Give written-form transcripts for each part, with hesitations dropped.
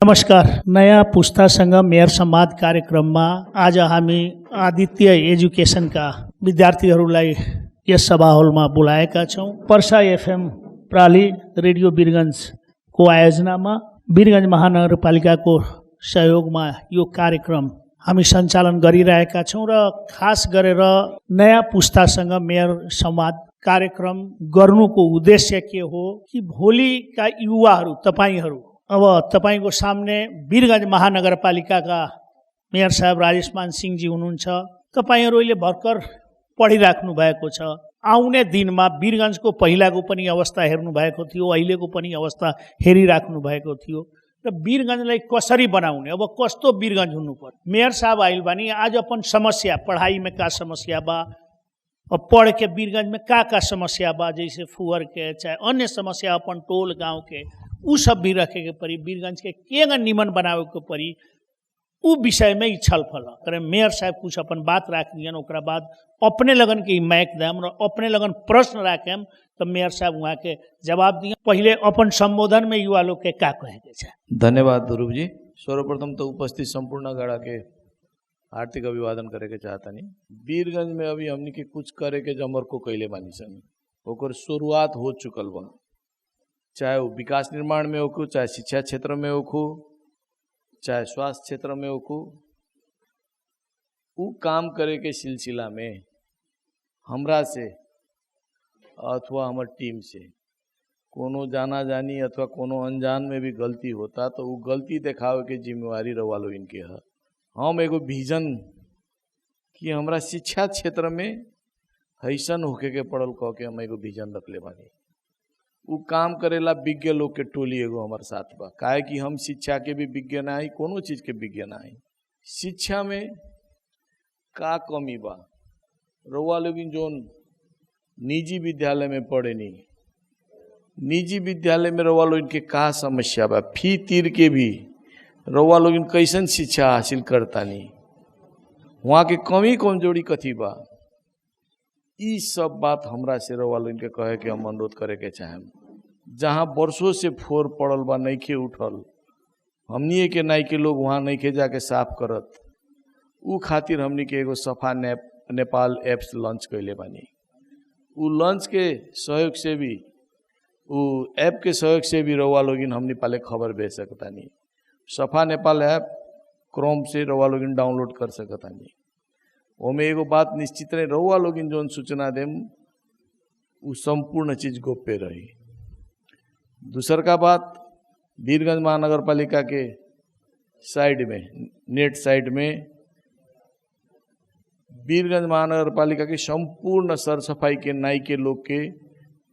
नमस्कार। नयाँ पुस्तासँग मेयर संवाद कार्यक्रममा आज हामी आदित्य एजुकेसनका विद्यार्थीहरूलाई यस सभा हलमा बोलाएका छौँ। पर्सा एफएम प्राली रेडियो वीरगञ्जको आयोजनामा वीरगञ्ज महानगरपालिकाको सहयोगमा यो कार्यक्रम हामी सञ्चालन गरिरहेका छौँ र खास गरेर नयाँ पुस्तासँग मेयर संवाद कार्यक्रम गर्नुको उद्देश्य के हो कि भोलिका युवाहरू तपाईहरू अब तपाईको सामने वीरगञ्ज महानगरपालिकाका मेयर साहब राजेशमान सिंहजी हुनुहुन्छ। तपाईहरूले भर्खर पढिराख्नु भएको छ। आउने दिनमा वीरगञ्जको पहिलाको पनि अवस्था हेर्नु भएको थियो, अहिलेको पनि अवस्था हेरिराख्नु भएको थियो र वीरगञ्जलाई कसरी बनाउने, अब कस्तो वीरगञ्ज हुनुपर्छ। मेयर साहब आइल बानी आज अपन समस्या पढ़ाई में का समस्या बा, अब पढ़ के वीरगंज में का समस्या बा, जैसे फुहर के चाहे अन्य समस्या अपन टोल गांव के उ सब भी रखे के पड़ी, वीरगंज के केगा निमन बनावे के पड़ी, उ विषय में ही छलफल करे। मेयर साहब कुछ अपन बात राख दियन, ओकरा बाद अपने लगन के माइक देम और अपने लगन प्रश्न राखेम तो मेयर साहब वहाँ के जवाब दिए। पहले अपन संबोधन में युवा लोग के का कहे के छै। धन्यवाद ध्रुव जी। सर्वप्रथम तो उपस्थित संपूर्ण गणा के हार्दिक अभिवादन करे के चाहता नहीं। वीरगंज में अभी हमनी के कुछ करे के जमर को कैले बानी सन, ओकर शुरुआत हो चुकल बा, चाहे वो विकास निर्माण में होखो, चाहे शिक्षा क्षेत्र में होखो, चाहे स्वास्थ्य क्षेत्र में होखो। वो काम करे के सिलसिला में हमरा से अथवा हमर टीम से कोनो जाना जानी अथवा कोनो अनजान में भी गलती होता तो वो गलती देखावे के जिम्मेवारी रवा लो इनके है। हम एगो विजन कि हमरा शिक्षा क्षेत्र में हैसन होके के पड़ल कह के हम एगो विजन रख ले बानी। वो काम करेला विज्ञ लोग के टोली एगो हमारे साथ बा, काहे कि हम शिक्षा के भी विज्ञ ना है, कोनो चीज के विज्ञ ना है। शिक्षा में का कमी बा, रउआ लोगिन जोन निजी विद्यालय में पढ़े नी, निजी विद्यालय में रउआ लोगिन के का समस्या बा, फी तीर के भी रउआ लोगिन कैसन शिक्षा हासिल करता नी, वहाँ के कमी कमजोरी कथी बा, ई सब बात हमरा से रउआ लोगिन के कहे के हम अनुरोध करे के चाहेम। जहाँ वर्षों से फोर पड़ल बा नइखे उठल, हमनी के नाई के लोग वहाँ नइखे जाके साफ करत, उ खातिर हमनी के एगो सफा नेपाल एप्स लॉन्च कैले बानी। उ लॉन्च के सहयोग से भी, उ ऐप के सहयोग से भी रउआ लोगिन हमनी पाले खबर भेज सकतानी। सफा नेपाल ऐप क्रोम से रउआ लोगिन डाउनलोड कर सकतानी। ओमे एगो बात निश्चित रहे, रउआ लोगिन जोन सूचना देम उ संपूर्ण चीज गोप्य रही। दूसर का बात, वीरगंज महानगर पालिका के साइड में, नेट साइड में वीरगंज महानगर पालिका के संपूर्ण सर सफाई के नाई के लोग के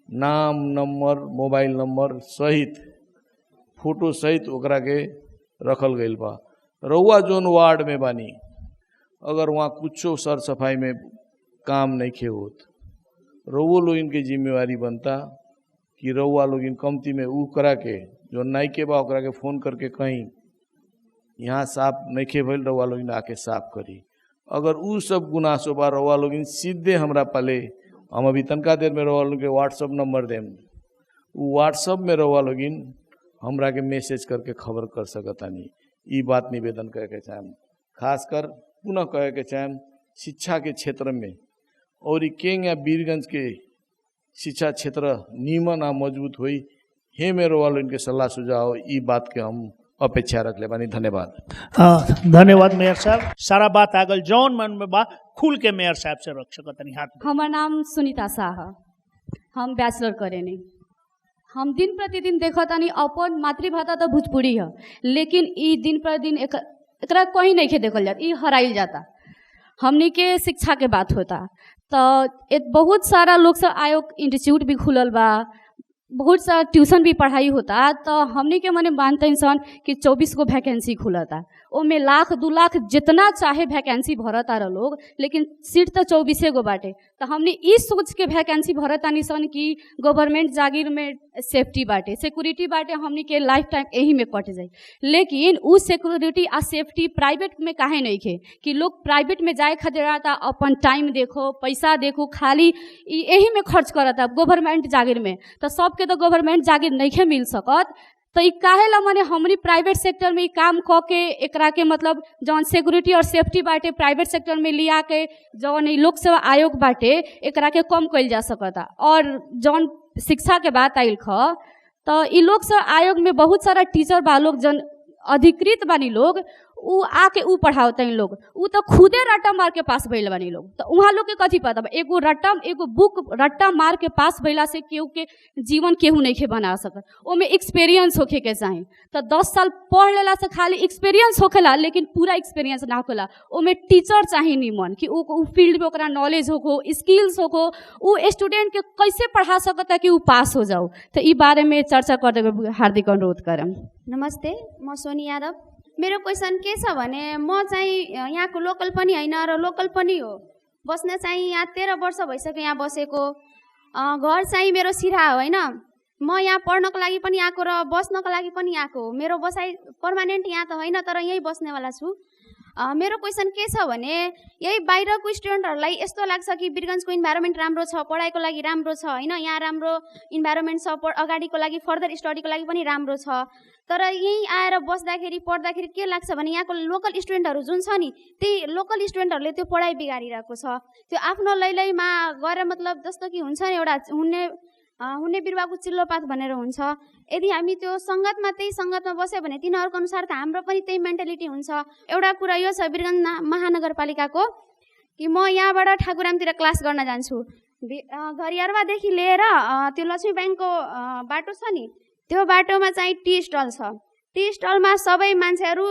नाम, नंबर, मोबाइल नंबर सहित फोटो सहित ओकरा के रखल गइल बा। रउआ जोन वार्ड में बानी, अगर वहाँ कुछो सर सफाई में काम नहीं खे होत, रउआ लोग इनके जिम्मेवारी बनता कि रउआ लोग इन कमती में ऊ करा के जो नाई के बा ओकरा के फोन करके कहीं यहाँ साफ नहीं खे भइल, रउआ लोग आके साफ करी। अगर ऊ सब गुनासो बा, रउआ लोग सीधे हमरा पाले, हम अभी तनका देर में रउआ लोग के व्हाट्सअप नंबर देम, ऊ व्हाट्सअप में रउआ लोग हमरा के मैसेज करके खबर कर सकतानी। ई बात निवेदन करे के चाहेम। खासकर पुनः कहे के चाहेम, शिक्षा के क्षेत्र में और केंग या वीरगंज के शिक्षा क्षेत्र नीमन आ मजबूत हुई, हे मेरो वालों इनके सलाह सुझाव ई बात के हम अपेक्षा रख ले बानी। धन्यवाद। हाँ, धन्यवाद मेयर साहब। सारा बात आगल जौन मन में बा खुल के मेयर साहब से रख सकतनी हाथ। हमार नाम सुनीता शाह, हम बैचलर करे नहीं। हम दिन प्रतिदिन देखतानी अपन मातृभाषा तो भोजपुरी है, लेकिन ई दिन प्रतिदिन एकरा कहीं नहीं के देखल जाता, ई हराइल जाता। हमनी के शिक्षा के बात होता तो बहुत सारा लोग सब आयोग इंस्टीट्यूट भी खुलल बा, बहुत सारा ट्यूशन भी पढ़ाई होता, तो हमनी के मने मानते इंसान कि 24 को वैकेंसी खुलता, ओमे लाख 2 लाख जितना चाहे वैकेंसी भरता रह लोग, लेकिन सीट तो 24 गो बाटे। तो हमने इस सोच के वैकेंसी भरता निसन कि गवर्नमेंट जागीर में सेफ्टी बाटे, सिक्योरिटी बाटे, हमनी के लाइफ टाइम यही में कट जाए। लेकिन उ सिक्योरिटी आ सेफ्टी प्राइवेट में काहे नहीं खे कि लोग प्राइवेट में जाए खातिर आता, अपन टाइम देखो, पैसा देखो, खाली यही में खर्च करता गवर्नमेंट जागीर में। तो सबके तो गवर्नमेंट जागीर नहीं खे मिल सकत, तो ई काहेला मने हमनी प्राइवेट सेक्टर में ई काम क के एकरा के मतलब जौन सिक्योरिटी और सेफ्टी बाटे प्राइवेट सेक्टर में लिया के जौन ई लोक सेवा आयोग बाटे एकरा के कम कइल जा सकता। और जौन शिक्षा के बात आइल ख तो ई लोक सेवा आयोग में बहुत सारा टीचर बा लोग जन अधिकृत बानी लोग उ आके उ पढ़ावता इन लोग उ तो खुदे रट्टा मार के पास भइल बानी लोग। तो उहाँ लोग के कथी पता बा एगो बुक रट्टा मार के पास भइला से केहू के जीवन केहू नइखे बना सकत। ओमे एक्सपीरियंस होखे के चाही। तो 10 साल पढ़ लेला से खाली एक्सपीरियंस होखेला लेकिन पूरा एक्सपीरियंस ना होखेला। ओमे टीचर चाही निमन कि उ फील्ड में ओकरा नॉलेज होखो स्किल्स होखो उ स्टूडेंट के कैसे पढ़ा सकता कि उ पास हो जाओ। तो ई बारे में चर्चा कर देवे हार्दिक अनुरोध करम। नमस्ते, म सोनी यादव। मेरो क्वेसन के छ भने म चाहिँ यहाँको लोकल पनि होइन र लोकल पनि हो। बस्न चाहिँ यहाँ 13 वर्ष भइसक्यो यहाँ बसेको। घर चाहिँ मेरो सिरा हो होइन। म यहाँ पढ्नको लागि पनि आएको र बस्नको लागि पनि आएको हो। मेरो बसाइ पर्मानेन्ट यहाँ त होइन तर यहीँ बस्नेवाला छु। मेरो क्वेसन के छ भने यही बाहिरको स्टुडेन्टहरूलाई यस्तो लाग्छ कि वीरगन्जको इन्भाइरोमेन्ट राम्रो छ, पढाइको लागि राम्रो छ होइन, यहाँ राम्रो इन्भाइरोमेन्ट छ, अगाडिको लागि फर्दर स्टडीको लागि पनि राम्रो छ। तर यहीँ आएर बस्दाखेरि पढ्दाखेरि के लाग्छ भने यहाँको लोकल स्टुडेन्टहरू जुन छ नि त्यही लोकल स्टुडेन्टहरूले त्यो पढाइ बिगारिरहेको छ। त्यो आफ्नो लैलैमा गएर मतलब जस्तो कि हुन्छ नि एउटा हुने बिरुवाको चिल्लोपात भनेर हुन्छ। यदि हामी त्यो सङ्गतमा त्यही सङ्गतमा बस्यो भने तिनीहरूको अनुसार त हाम्रो पनि त्यही मेन्टालिटी हुन्छ। एउटा कुरा यो छ वीरगन्ज महानगरपालिकाको कि म यहाँबाट ठाकुरामतिर क्लास गर्न जान्छु। घरियारवादेखि लिएर त्यो लक्ष्मी ब्याङ्कको बाटो छ नि त्यो बाटोमा चाहिँ टी स्टल छ। टी स्टलमा सबै मान्छेहरू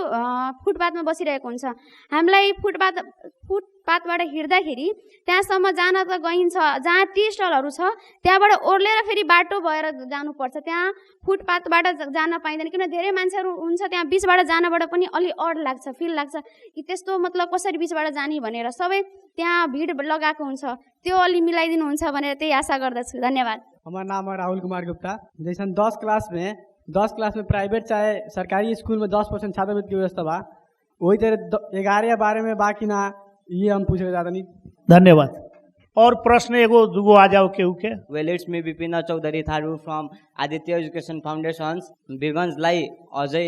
फुटपाथमा बसिरहेको हुन्छ। हामीलाई फुटपाथबाट हिँड्दाखेरि त्यहाँसम्म जान त गइन्छ, जहाँ टी स्टलहरू छ त्यहाँबाट ओर्लेर फेरि बाटो भएर जानुपर्छ। त्यहाँ फुटपाथबाट जान पाइँदैन किन धेरै मान्छेहरू हुन्छ त्यहाँ बिचबाट जानबाट पनि अलि अड लाग्छ, फिल लाग्छ कि त्यस्तो मतलब कसरी बिचबाट जाने भनेर सबै त्यहाँ भिड लगाएको हुन्छ। त्यो अलि मिलाइदिनुहुन्छ भनेर त्यही आशा गर्दछु। धन्यवाद। हमारा नाम है राहुल कुमार गुप्ता। जैसे 10 क्लास में प्राइवेट चाहे सरकारी स्कूल में 10% छात्रवृत्ति की व्यवस्था बा वही तरह 11 या 12 में बाकी ना ये हम पूछे जाता नहीं। धन्यवाद। और प्रश्न एगो दुगो आ जाओ केहू के। Well it's me Vipin Chaudhary Tharu from Aditya education foundations. वीरगन्जलाई अझै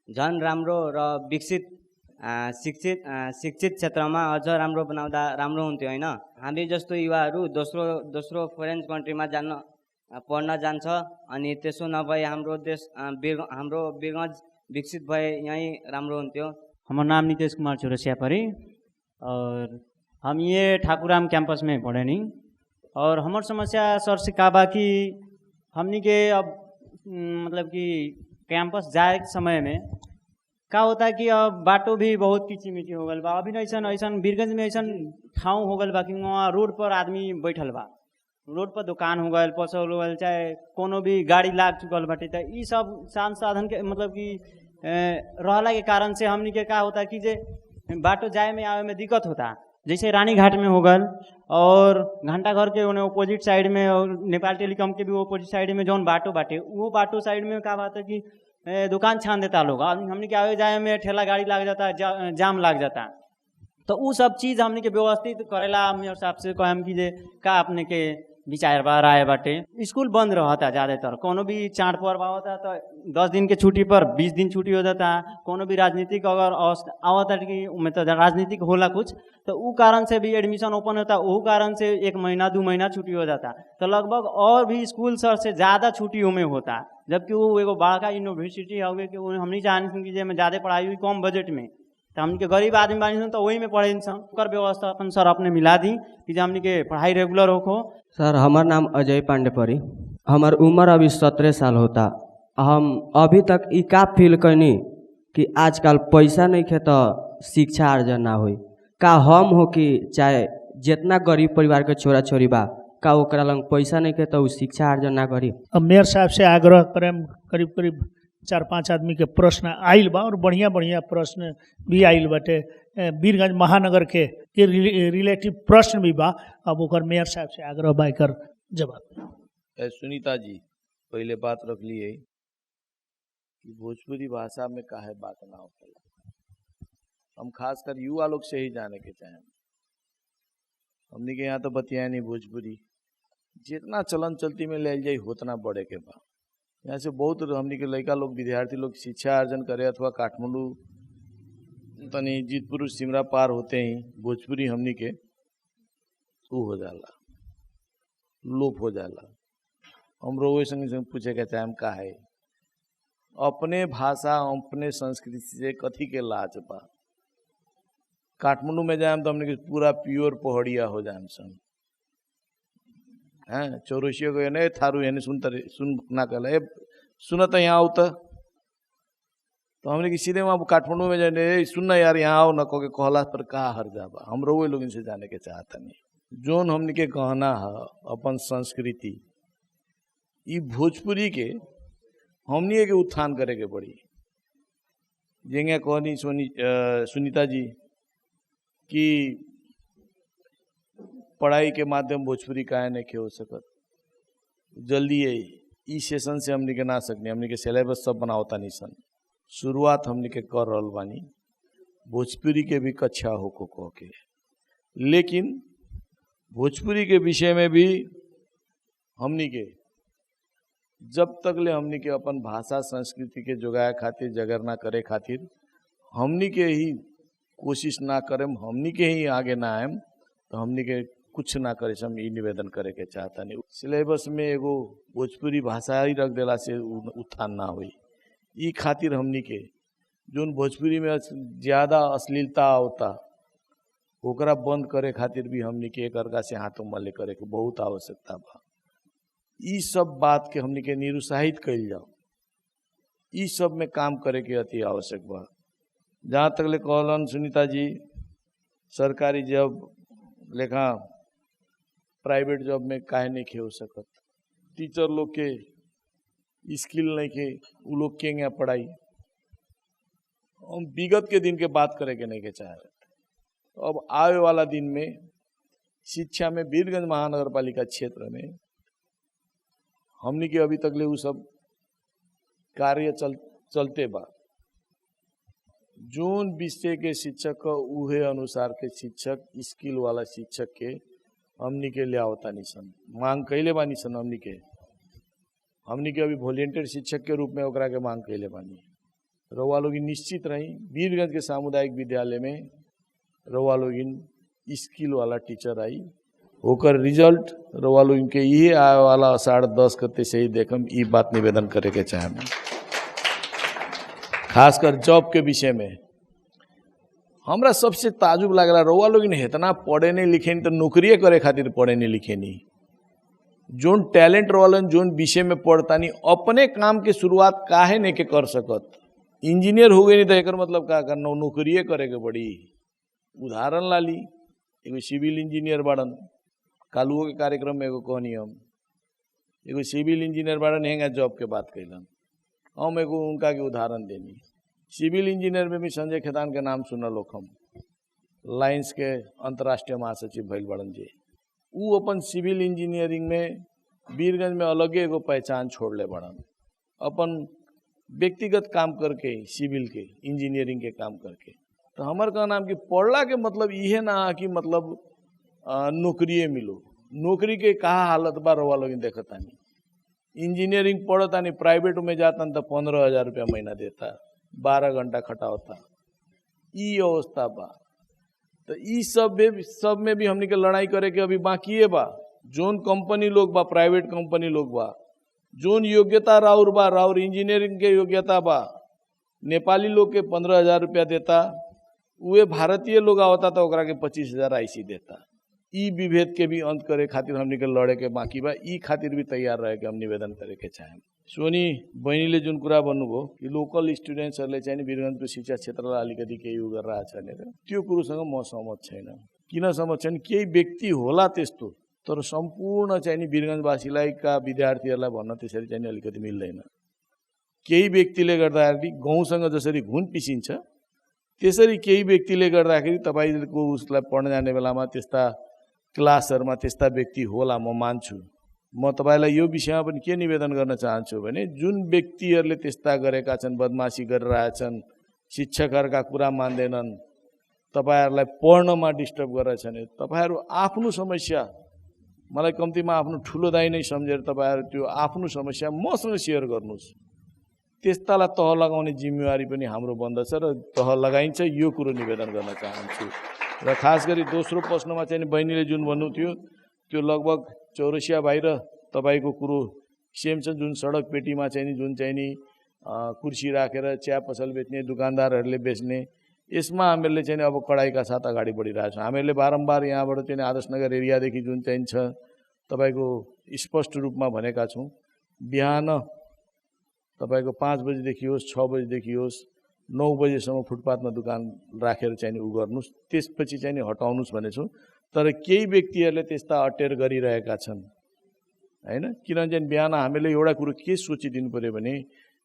झन राम्रो र विकसित शिक्षित क्षेत्रमा अझ राम्रो बनाउँदा राम्रो हुन्थ्यो होइन। हामी जस्तो युवाहरू दोस्रो फरेन कन्ट्रीमा पढ्न जान्छ अनि त्यसो नभए हाम्रो देश हाम्रो वीरगन्ज विकसित भए यहीँ राम्रो हुन्थ्यो। हमारा नाम नीतीश कुमार चौरसिया परी और हम ये ठाकुराम कैंपस में पढ़े नहीं। और हमार समस्या सर से का बा कि हमनी के अब मतलब कि कैंपस जाए के समय में का होता है कि अब बाटो भी बहुत किची मिची हो गल बा। अभी ऐसा वीरगंज में ऐसा ठाव हो गल बा कि वहाँ रोड पर आदमी बैठल बा, रोड पर दुकान हो गल, पसल हो गल, चाहे कोनो भी गाड़ी लाग चुकल बाटे। तो ये सब साधन के मतलब कि रहला के कारण से हमनी के का होता कि जे बाटो जाए में आवे में दिक्कत होता। जैसे रानी घाट में हो गल और घंटा घर के अपोजिट साइड में और नेपाल टेलीकॉम के भी अपोजिट साइड में जौन बाटो बाटे वो बाटो साइड में का बात है कि दुकान छान देता लोग। हमने के आवे जाए में ठेला गाड़ी लाग जाता, जाम लाग जाता। तो वो सब चीज़ हमने के व्यवस्थित करेला हम हिसाब से कहम कि जे का अपने के विचार बा राय बाटे। स्कूल बंद रहता ज़्यादातर, कोनो भी चाँद पर्व आवता तो 10 दिन के छुट्टी पर 20 दिन छुट्टी हो जाता। कोनो भी राजनीतिक अगर आवता कि में तो राजनीतिक होला कुछ तो वो कारण से भी एडमिशन ओपन होता, वो कारण से 1 महीना 2 महीना छुट्टी हो जाता। तो लगभग और भी स्कूल सर से ज़्यादा छुट्टी में होता, जबकि वो एगो बड़का यूनिवर्सिटी हो गए कि हमनी जानी कि में ज़्यादा पढ़ाई हुई कम बजट में। तो हमने के गरीब आदमी बानी तो वही में पढ़े ओकर व्यवस्था अपन सर अपने मिला दी कि हमने के पढ़ाई रेगुलर हो। सर हमार नाम अजय पांडे परी। हमार उम्र अभी 17 साल होता। हम अभी तक ई का फील करनी कि आजकल पैसा नहीं खे तो शिक्षा अर्जन ना हुई। का हम हो कि चाहे जितना गरीब परिवार के छोरा छोरी बा का ओकरा लंग पैसा नहीं खे तो शिक्षा अर्जन ना करी। अब मेयर साहब से आग्रह करें, करीब 4-5 आदमी के प्रश्न आइल बा और बढ़िया प्रश्न भी आइल बाटे। वीरगंज महानगर के रिलेटिव प्रश्न भी बा। अब ओकर मेयर साहब से आग्रह बा कर जवाब। सुनीता जी पहले बात रख लिए कि भोजपुरी भाषा में काहे बात ना होखेला। हम खासकर युवा लोग से ही जाने के चाहें। हमने के यहाँ तो बतिया नहीं भोजपुरी, जितना चलन चलती में ले जाए उतना बढ़े के बा। यहाँ से बहुत हमनी के लड़का लोग विद्यार्थी लोग शिक्षा अर्जन करे अथवा काठमांडू तनी जीतपुर सिमरा पार होते ही भोजपुरी हमनी के ऊ हो जाला, लोप हो जाला। हम रोए संग पूछे के चाहे हम का है अपने भाषा अपने संस्कृति से कथी के लाज बा। काठमांडू में जाए तो हमने के पूरा प्योर पहाड़िया हो जाए सन, हैं चौरसिया को नहीं थारू यानी सुन ना कहला सुनत यहाँ आओ तो हमने कि सीधे वहाँ काठमांडू में जाने सुनना यार यहाँ आओ न कह के कहला पर का हर जाबा। हम रोए लोग इनसे जाने के चाहता नहीं। जोन हमने के गहना है अपन संस्कृति ई भोजपुरी के हमनी के उत्थान करे के पड़ी। जेंगे कहनी सुनीता जी कि पढ़ाई के माध्यम भोजपुरी काहे नहीं हो सकत, जल्दी है ई सेशन से हमनी के ना सकनी, हमनी के सिलेबस सब बनावता नहीं सन। शुरुआत हमनी के कर रहल बानी भोजपुरी के भी कक्षा हो को कह के, लेकिन भोजपुरी के विषय में भी हमनी के जब तक ले हमनी के अपन भाषा संस्कृति के जोगाए खातिर जगरना करे खातिर हमनी के ही कोशिश ना करें, हमनी के ही आगे ना आएम तो हमनी के कुछ ना करे। हम ये निवेदन करे के चाहता नहीं सिलेबस में एगो भोजपुरी भाषा ही रख देला से उत्थान ना हुई। ई खातिर हमनी के जोन भोजपुरी में ज़्यादा अश्लीलता होता ओकरा बंद करे खातिर भी हमनी के एक अर्का से हाथों मले करे के बहुत आवश्यकता बा। ई सब बात के हमनी के निरुत्साहित कइल जाओ, ई सब में काम करे के अति आवश्यक बा। जहाँ तक ले कहलन सुनीता जी सरकारी जॉब लेखा प्राइवेट जॉब में काहे नहीं हो सकत, टीचर लोग के स्किल नहीं के उ लोग के यहाँ पढ़ाई। हम विगत के दिन के बात करे के नहीं के चाह रहे। अब आवे वाला दिन में शिक्षा में वीरगंज महानगर पालिका क्षेत्र में हमनी के अभी तक ले वो सब कार्य चलते बा। जोन विषय के शिक्षक उहे अनुसार के शिक्षक स्किल वाला शिक्षक के हमनी के ले आवता निसन मांग कैले बानी सन। हमनी के अभी वॉलेंटियर शिक्षक के रूप में ओकरा के मांग कैले बानी। रउआ लोग निश्चित रही वीरगंज के सामुदायिक विद्यालय में रउआ लोग स्किल वाला टीचर आई, ओकर रिजल्ट रउआ लोग के ये आए वाला 10:30 करते से ही देखम। ई बात निवेदन करे के चाहे खासकर जॉब के विषय में हमरा सबसे ताजुब लगला। रउआ लोग इतना पढ़े नहीं लिखे तो नौकरी करे खातिर पढ़े नहीं लिखे नहीं। जोन टैलेंट रहलन जोन विषय में पढ़तानी अपने काम के शुरुआत काहे नहीं के कर सकत। इंजीनियर हो गए नहीं तो एक मतलब का करना नौकरी करे के बड़ी। उदाहरण ला ली एगो सिविल इंजीनियर बाड़न, कालुओ के कार्यक्रम में एगो कहनी हम एगो सिविल इंजीनियर बाड़न हेंगा जॉब के बात कैलन। हम एगो उनका के उदाहरण देनी। सिविल इंजीनियर में भी संजय खेतान के नाम सुनल लोग हम लाइन्स के अंतर्राष्ट्रीय महासचिव भइल बड़न जी। उ अपन सिविल इंजीनियरिंग में वीरगंज में अलगे एगो पहचान छोड़ले बड़न अपन व्यक्तिगत काम करके सिविल के इंजीनियरिंग के काम करके। तो हमार का नाम कि पढ़ला के मतलब इहे ना कि मतलब नौकरिए मिलो। नौकरी के कहा हालत बा रउआ लोग देखतानी। इंजीनियरिंग पढ़तानी प्राइवेट में जाता तो 15,000 रुपया महीना देता, 12 घंटा खटावता, ई अवस्था बा। तो ई सब में भी हमनी के लड़ाई करे के अभी बाकी है बा। जोन कंपनी लोग बा प्राइवेट कंपनी लोग बा जोन योग्यता राउर बा राउर इंजीनियरिंग के योग्यता बा नेपाली लोग के 15,000 रुपया देता, उहे भारतीय लोग आवता तो ओकरा के 25,000 IC देता। ई विभेद के भी अंत करे खातिर हमनी के लड़े के बाकी बा। ई खातिर भी तैयार रहे के हम निवेदन करे के चाहे। सोनी बहनीले जुन कुरा भन्नुभयो कि लोकल स्टुडेन्ट्सहरूले चाहिँ वीरगञ्जको शिक्षा क्षेत्रलाई अलिकति केही उ गरिरहेछ भनेर, त्यो कुरोसँग म सहमत छैन। किन सहमत छैन? केही व्यक्ति होला त्यस्तो, तर सम्पूर्ण चाहिँ वीरगञ्जवासीलाई का विद्यार्थीहरूलाई भन्न त्यसरी चाहिँ अलिकति मिल्दैन। केही व्यक्तिले गर्दाखेरि गाउँसँग जसरी घुन पिसिन्छ त्यसरी केही व्यक्तिले गर्दाखेरि तपाईको उसलाई पढ्न जाने बेलामा त्यस्ता क्लासहरुमा त्यस्ता व्यक्ति होला, म मान्छु। म तपाईलाई यो विषयमा पनि के निवेदन गर्न चाहन्छु भने जुन व्यक्तिहरूले त्यस्ता गरेका छन्, बदमाशी गरिरहेछन्, शिक्षकहरुका कुरा मान्दैनन्, तपाईहरुलाई पढ्नमा डिस्टर्ब गरेछन्, तपाईहरु आफ्नो समस्या मलाई कम्तीमा आफ्नो ठुलो दाइ नै सम्झेर तपाईँहरू त्यो आफ्नो समस्या मसँग सेयर गर्नुहोस्। त्यस्तालाई तह लगाउने जिम्मेवारी पनि हाम्रो बन्दछ र तह लगाइन्छ, यो कुरो निवेदन गर्न चाहन्छु। र खास गरी दोस्रो प्रश्नमा चाहिँ बहिनीले जुन भन्नुभयो त्यो लगभग चौरसिया बाहिर तपाईँको कुरो सेम छ। जुन सडक पेटीमा चाहिँ जुन चाहिँ नि कुर्सी राखेर चिया पसल बेच्ने दुकानदारहरूले बेच्ने, यसमा हामीहरूले चाहिँ अब कडाइका साथ अगाडि बढिरहेको छौँ। हामीहरूले बारम्बार यहाँबाट चाहिँ आदर्शनगर एरियादेखि जुन चाहिँ छ तपाईँको स्पष्ट रूपमा भनेका छौँ, बिहान तपाईँको 5 बजेदेखि होस् 6 बजेदेखि होस् 9 बजेसम्म फुटपाथमा दुकान राखेर चाहिँ उ गर्नुहोस्, त्यसपछि चाहिँ हटाउनुहोस् भनेछौँ। तर केही व्यक्तिहरूले त्यस्ता अटेर गरिरहेका छन् हैन। किनभने चाहिँ बिहान हामीले एउटा कुरो के सोचिदिनु पर्यो भने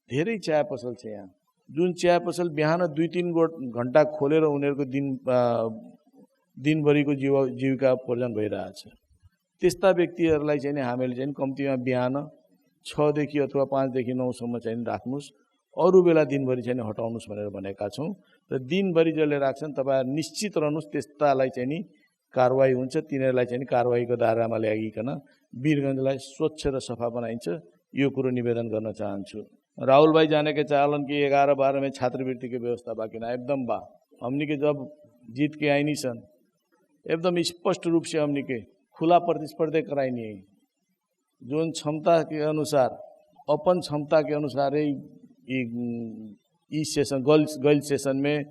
धेरै चिया पसल छ यहाँ, जुन चिया पसल बिहान 2-3 घन्टा खोलेर उनीहरूको दिनभरिको जीविका उपार्जन भइरहेछ। त्यस्ता व्यक्तिहरूलाई चाहिँ हामीले चाहिँ कम्तीमा बिहान 6 देखि अथवा 5 देखि 9 सम्म चाहिँ राख्नुहोस्, अरू बेला दिनभरि चाहिँ हटाउनुहोस् भनेर भनेका छौँ। र दिनभरि जसले राख्छन् तपाईँहरू निश्चित रहनुहोस् त्यस्तालाई चाहिँ नि कारवाही हुन्छ। तिनीहरूलाई चाहिँ कारवाहीको दायरामा ल्याइकन वीरगञ्जलाई स्वच्छ र सफा बनाइन्छ, यो कुरो निवेदन गर्न चाहन्छु। राहुल भाई जाने के चालन कि 11-12 में छात्रवृत्ति की व्यवस्था बाकी ना एकदम बा। हमनी के जब जीत के आई नहीं सन एकदम स्पष्ट रूप से हमनी के खुला प्रतिस्पर्धा कराई नहीं है। जो क्षमता के अनुसार अपन क्षमता के अनुसार ही सेशन गर्ल सेशन में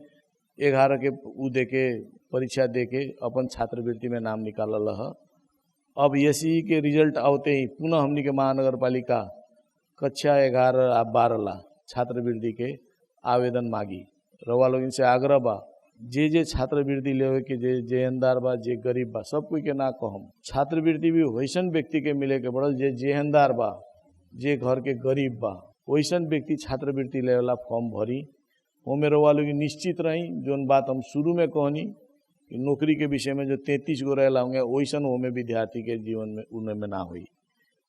11 के उ दे के परीक्षा दे के अपन छात्रवृत्ति में नाम निकालल है। अब एसई के रिजल्ट आते ही पुनः हमनी के महानगर पालिका कक्षा 11 आ 12 ला छात्रवृत्ति के आवेदन मांगी। रवा लोग इनसे आग्रह बा जे छात्रवृत्ति लेवे के जे जेहनदार बा जे गरीब बा सब कोई के ना कहम, छात्रवृत्ति भी वैसन व्यक्ति के मिले के पड़ल जे जेहनदार बा जे घर के गरीब बा वैसन व्यक्ति छात्रवृत्ति लेवेला फॉर्म भरी। वो मेरे वालों की निश्चित रही जोन बात हम शुरू में कहनी कि नौकरी के विषय में जो 33 गो रहेला होंगे वैसन वो में विद्यार्थी के जीवन में उनमें ना हुई।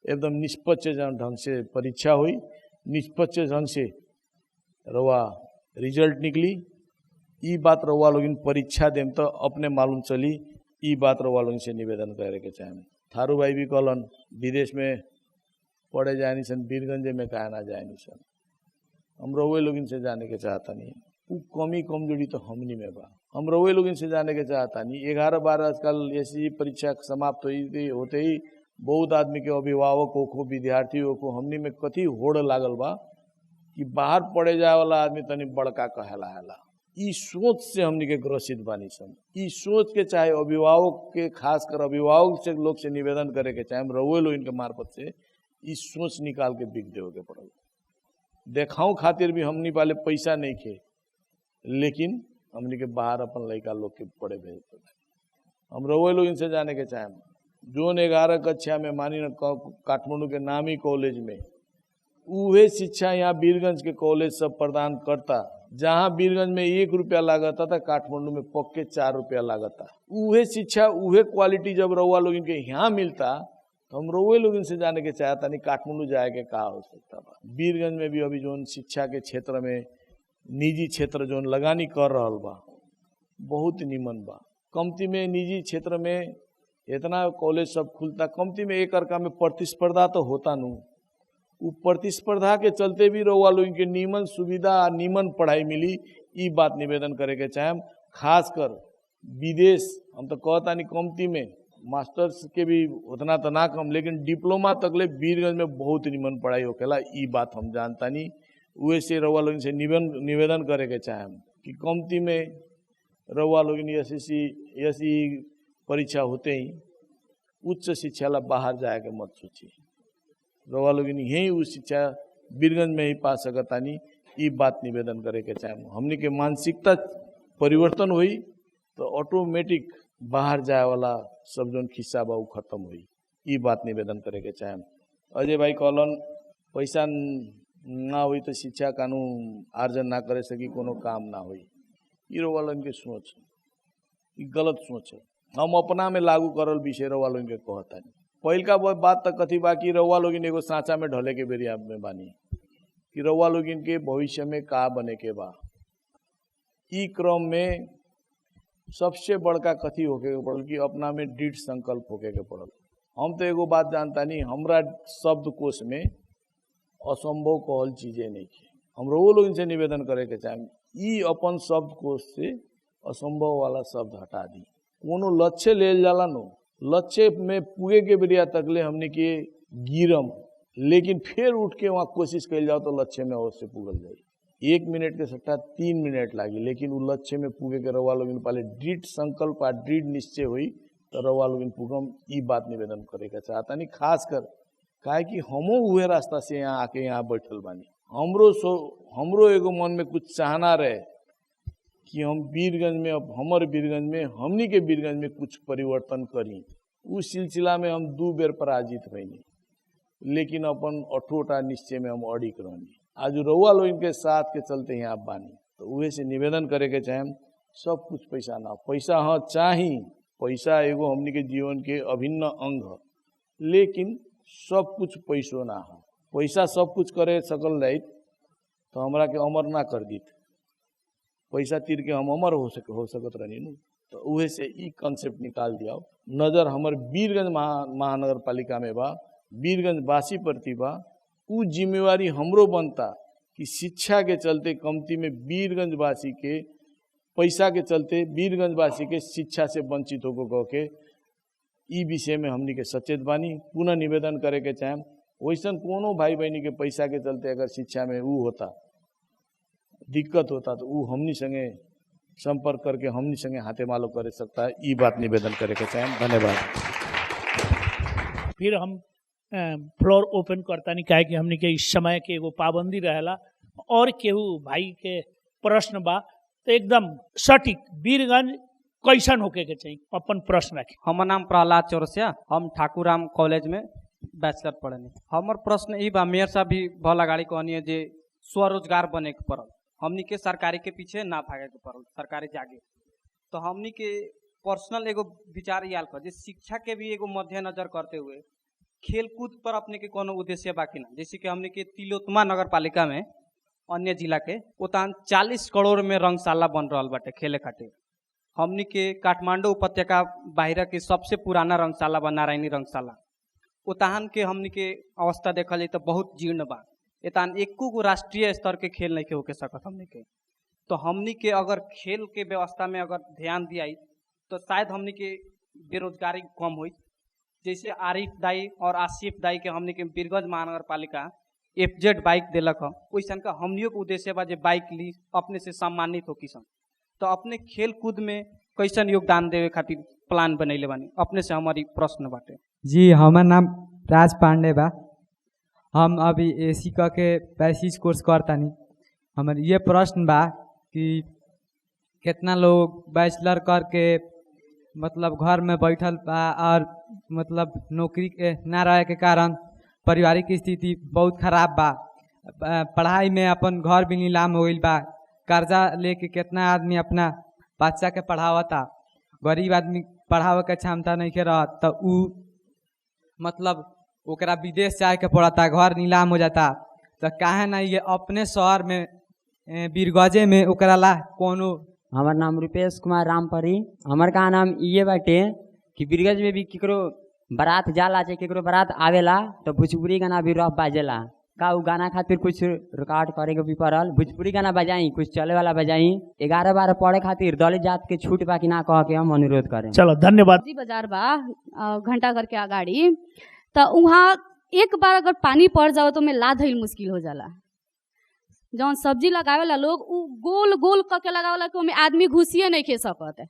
एकदम निष्पक्ष ढंग से परीक्षा हुई, निष्पक्ष ढंग से रवा रिजल्ट निकली। ई बात रवा लोग परीक्षा देम तो अपने मालूम चली। ई बात रवा लोग से निवेदन करे के चाहे। थारू भाई भी कहलन विदेश में पढ़े जाए नहीं सन, वीरगंज में कहा ना जाए नहीं सन। हम रउए लोग इनसे जाने के चाहता नहीं, वो कमी कमजोरी तो हमनी में बा। हम रउए लोग इनसे जाने के चाहता नहीं। 11-12 आजकल ऐसी परीक्षा समाप्त होते ही बहुत आदमी के अभिभावकों को विद्यार्थियों को हमनी में कथी होड़ लागल बा कि बाहर पढ़े जाए वाला आदमी तनी बड़का कहेला है। ई सोच से हमनी के ग्रसित बानी सन। ई सोच के चाहे अभिभावक के खासकर अभिभावक से लोग से निवेदन करे के चाहे रउए लोग इनके मार्फत से ई सोच निकाल के बिक देवे के पड़ल। देखाऊ खातिर भी हमनी वाले पैसा नहीं खे, लेकिन हमनी के बाहर अपन लड़का लोग के पढ़े भेजते। हम रउए लोग इनसे जाने के चाहे जोन 11 कक्षा में मानी न काठमांडू के नामी कॉलेज में उहे शिक्षा यहाँ वीरगंज के कॉलेज सब प्रदान करता। जहाँ वीरगंज में 1 रुपया लागता था काठमांडू में पक्के 4 रुपया लागता। उहे शिक्षा उहे क्वालिटी जब रउआ लोग इनके यहाँ मिलता तो हम रउए लोग इनसे जाने के चाहता नहीं काठमांडू जाए के का हो सकता बा। वीरगंज में भी अभी जोन शिक्षा के क्षेत्र में निजी क्षेत्र जोन लगानी कर रहल बा बहुत निमन बा। कमती में निजी क्षेत्र में इतना कॉलेज सब खुलता, कमती में एक अर्का में प्रतिस्पर्धा तो होता नू। वो प्रतिस्पर्धा के चलते भी रउआ लोग इनके नीमन सुविधा नीमन पढ़ाई मिली। ई बात निवेदन करे के चाहे खासकर विदेश हम तो कहता नहीं कमती में मास्टर्स के भी उतना तो ना कम, लेकिन डिप्लोमा तकले वीरगंज में बहुत निमन पढ़ाई होकेला। ई बात हम जानता नहीं। वैसे रउआ लोग से निवेदन करे के चाहे कि कमती में रउआ लोग एसएससी परीक्षा होते ही उच्च शिक्षा ला बाहर जाए के मत सोची। रउआ लोग यही उच्च शिक्षा वीरगंज में ही पा सकता नहीं। ये बात निवेदन करे के चाहे हमनी के मानसिकता परिवर्तन हुई तो ऑटोमेटिक बाहर जाए वाला सब जोन खिस्सा बा खत्म हुई। ये बात निवेदन करे के चाहे। अजय भाई कहलन पैसा ना हुई तो शिक्षा कानून आर्जन ना करे सकी कोनो काम ना हुई। ये रउआ लोग के सोच गलत सोच है। हम अपना में लागू करल विषय रउआ लोग के कहता नहीं। पहिल का बात तक कथी बाकी रउआ लोग एगो सांचा में ढले के बेरिया में बानी कि रउआ लोग इनके भविष्य में का बने के बा। ई क्रम में सबसे बड़का कथी होके के पड़ल कि अपना में दृढ़ संकल्प होके के पड़ल। हम तो एगो बात जानता नहीं, हमरा शब्दकोश में असंभव कहल चीजें नहीं है। हम वो लोग इनसे निवेदन करे के चाहे ई अपन शब्दकोश से असंभव वाला शब्द हटा दी। कोनो लक्ष्य ले जाला नो, लक्ष्य में पूगे के बेरिया तकले हमने के गिरम, लेकिन फिर उठ के वहाँ कोशिश कर जाओ तो लक्ष्य में अवश्य पुगल जाए। 1 मिनट के सट्टा 3 मिनट लागी, लेकिन वो लक्ष्य में पूगे के रवा लोग पहले दृढ़ संकल्प आ दृढ़ निश्चय हुई तो रवा लोग पुगम। ई बात निवेदन करे का चाहता नहीं, खास कर काहे कि हमो हुए रास्ता से यहाँ आके यहाँ बैठल बानी। हमरो एगो मन में कुछ चाहना रहे कि हम वीरगंज में, अब हमर वीरगंज में, हमनी के वीरगंज में कुछ परिवर्तन करी। उस सिलसिला में हम 2 बेर पराजित भईनी, लेकिन अपन अठोटा निश्चय में हम अड़िक रहनी। आज रउआ लोग इनके साथ के चलते यहाँ बानी, तो उहे से निवेदन करे के चाहे सब कुछ पैसा ना, पैसा हाँ चाही, पैसा एगो हमनी के जीवन के अभिन्न अंग है, लेकिन सब कुछ पैसो ना हो। पैसा सब कुछ करे सकल रही तो हमरा के अमर ना कर दी, पैसा तीर के हम अमर हो सकत रहनी नु। तो उहे से ई कंसेप्ट निकाल दिया। नजर हमर वीरगंज महानगर पालिका में बा, वीरगंज वासी प्रति बा, उ जिम्मेवारी हमरो बनता कि शिक्षा के चलते कमती में वीरगंज वासी के, पैसा के चलते वीरगंज वासी के शिक्षा से वंचित होको कह के ई विषय में हमनी के सचेत बानी। पुनः निवेदन करे के चाहे वैसन कोनो भाई बहनी के पैसा के चलते अगर शिक्षा में ऊ होता, दिक्कत होता, तो ऊ हमनी संगे संपर्क करके हमनी संगे हाथे मालो करे सकता है। ई बात निवेदन करे के चाहे। धन्यवाद। फिर हम फ्लोर ओपन करता नहीं, काहे कि हमने के इस समय के एगो पाबंदी रहेला और केहू भाई के प्रश्न बा तो एकदम सटीक वीरगंज कैसन होके के चाहिए अपन प्रश्न रखे। हमर नाम प्रहलाद चौरसिया, हम ठाकुराम कॉलेज में बैचलर पढ़नी। हमर प्रश्न ई बा, मेयर साहब भी भल अगाड़ी कहनी है जे स्वरोजगार बने के पड़ल, हमनी के सरकारी के पीछे ना भागे के पड़ल, सरकारी जागे। तो हमनी के पर्सनल एगो विचार याल कर, शिक्षा के भी एगो मद्देनजर करते हुए खेलकूद पर अपने के कोनो उद्देश्य बाकी ना। जैसे कि हमने के तिलोत्तमा नगर पालिका में अन्य जिला के उतान 40 करोड़ में रंगशाला बन रहा बाटे खेले खातिर। हमने के काठमांडू उपत्यका बाहर के सबसे पुराना रंगशाला बा नारायणी रंगशाला, उतान के हमने के अवस्था देखल जाए तो बहुत जीर्ण बा। एतान एको गो राष्ट्रीय स्तर के खेल नहीं के होके सकत हमने के। तो हमने के अगर खेल के व्यवस्था में अगर ध्यान दिया तो शायद हमने के बेरोजगारी कम हुई। जैसे आरिफ दाई और आसिफ दाई के हमने के वीरगंज महानगर पालिका FZ बाइक दिलक है, वैसन का हमनियों के उद्देश्य बा जे बाइक ली अपने से सम्मानित हो किसन। तो अपने खेल कूद में कैसन योगदान देवे खातिर प्लान बनैले बानी, अपने से हमारी प्रश्न बाटे। जी, हमार नाम राज पांडे बा, हम अभी AC क के बैसिस कोर्स करतानी। हमार ये प्रश्न बा कि कितना लोग बैचलर करके मतलब घर में बैठल बा और मतलब नौकरी के ना रहे के कारण पारिवारिक स्थिति बहुत खराब बा, पढ़ाई में अपन घर भी नीलाम हो गइल बा, कर्जा लेके कितना आदमी अपना बच्चा के पढ़ावता, गरीब आदमी पढ़ावे के क्षमता नहीं के रहत तो उ मतलब ओकरा विदेश जाए के पड़ता, घर नीलाम हो जाता। तो काहे ना ये अपने शहर में वीरगंजे में ओकरा ला कोनो। हमार नाम रुपेश कुमार रामपरी। हमार का नाम ये बाटे कि वीरगंज में भी केकरो बारात जाला चाहे केकरो बारात आवेला तो भोजपुरी गाना भी रफ बाजेला का, उ गाना खातिर कुछ रिकॉर्ड करे के भी पड़ल। भोजपुरी गाना बजाई, कुछ चले वाला बजाई। 11-12 पढ़े खातिर दलित जात के छूट बा कि ना कह के हम अनुरोध करें। चलो धन्यवाद। जी बाजार बा घंटा घर के अगाड़ी, तो वहाँ एक बार अगर पानी पड़ जाओ तो में ला धइल मुश्किल हो जाला। जौन सब्जी लगावेला लोग उ गोल गोल करके लगावेला कि ओमे आदमी घुसिए नहीं खे सकत।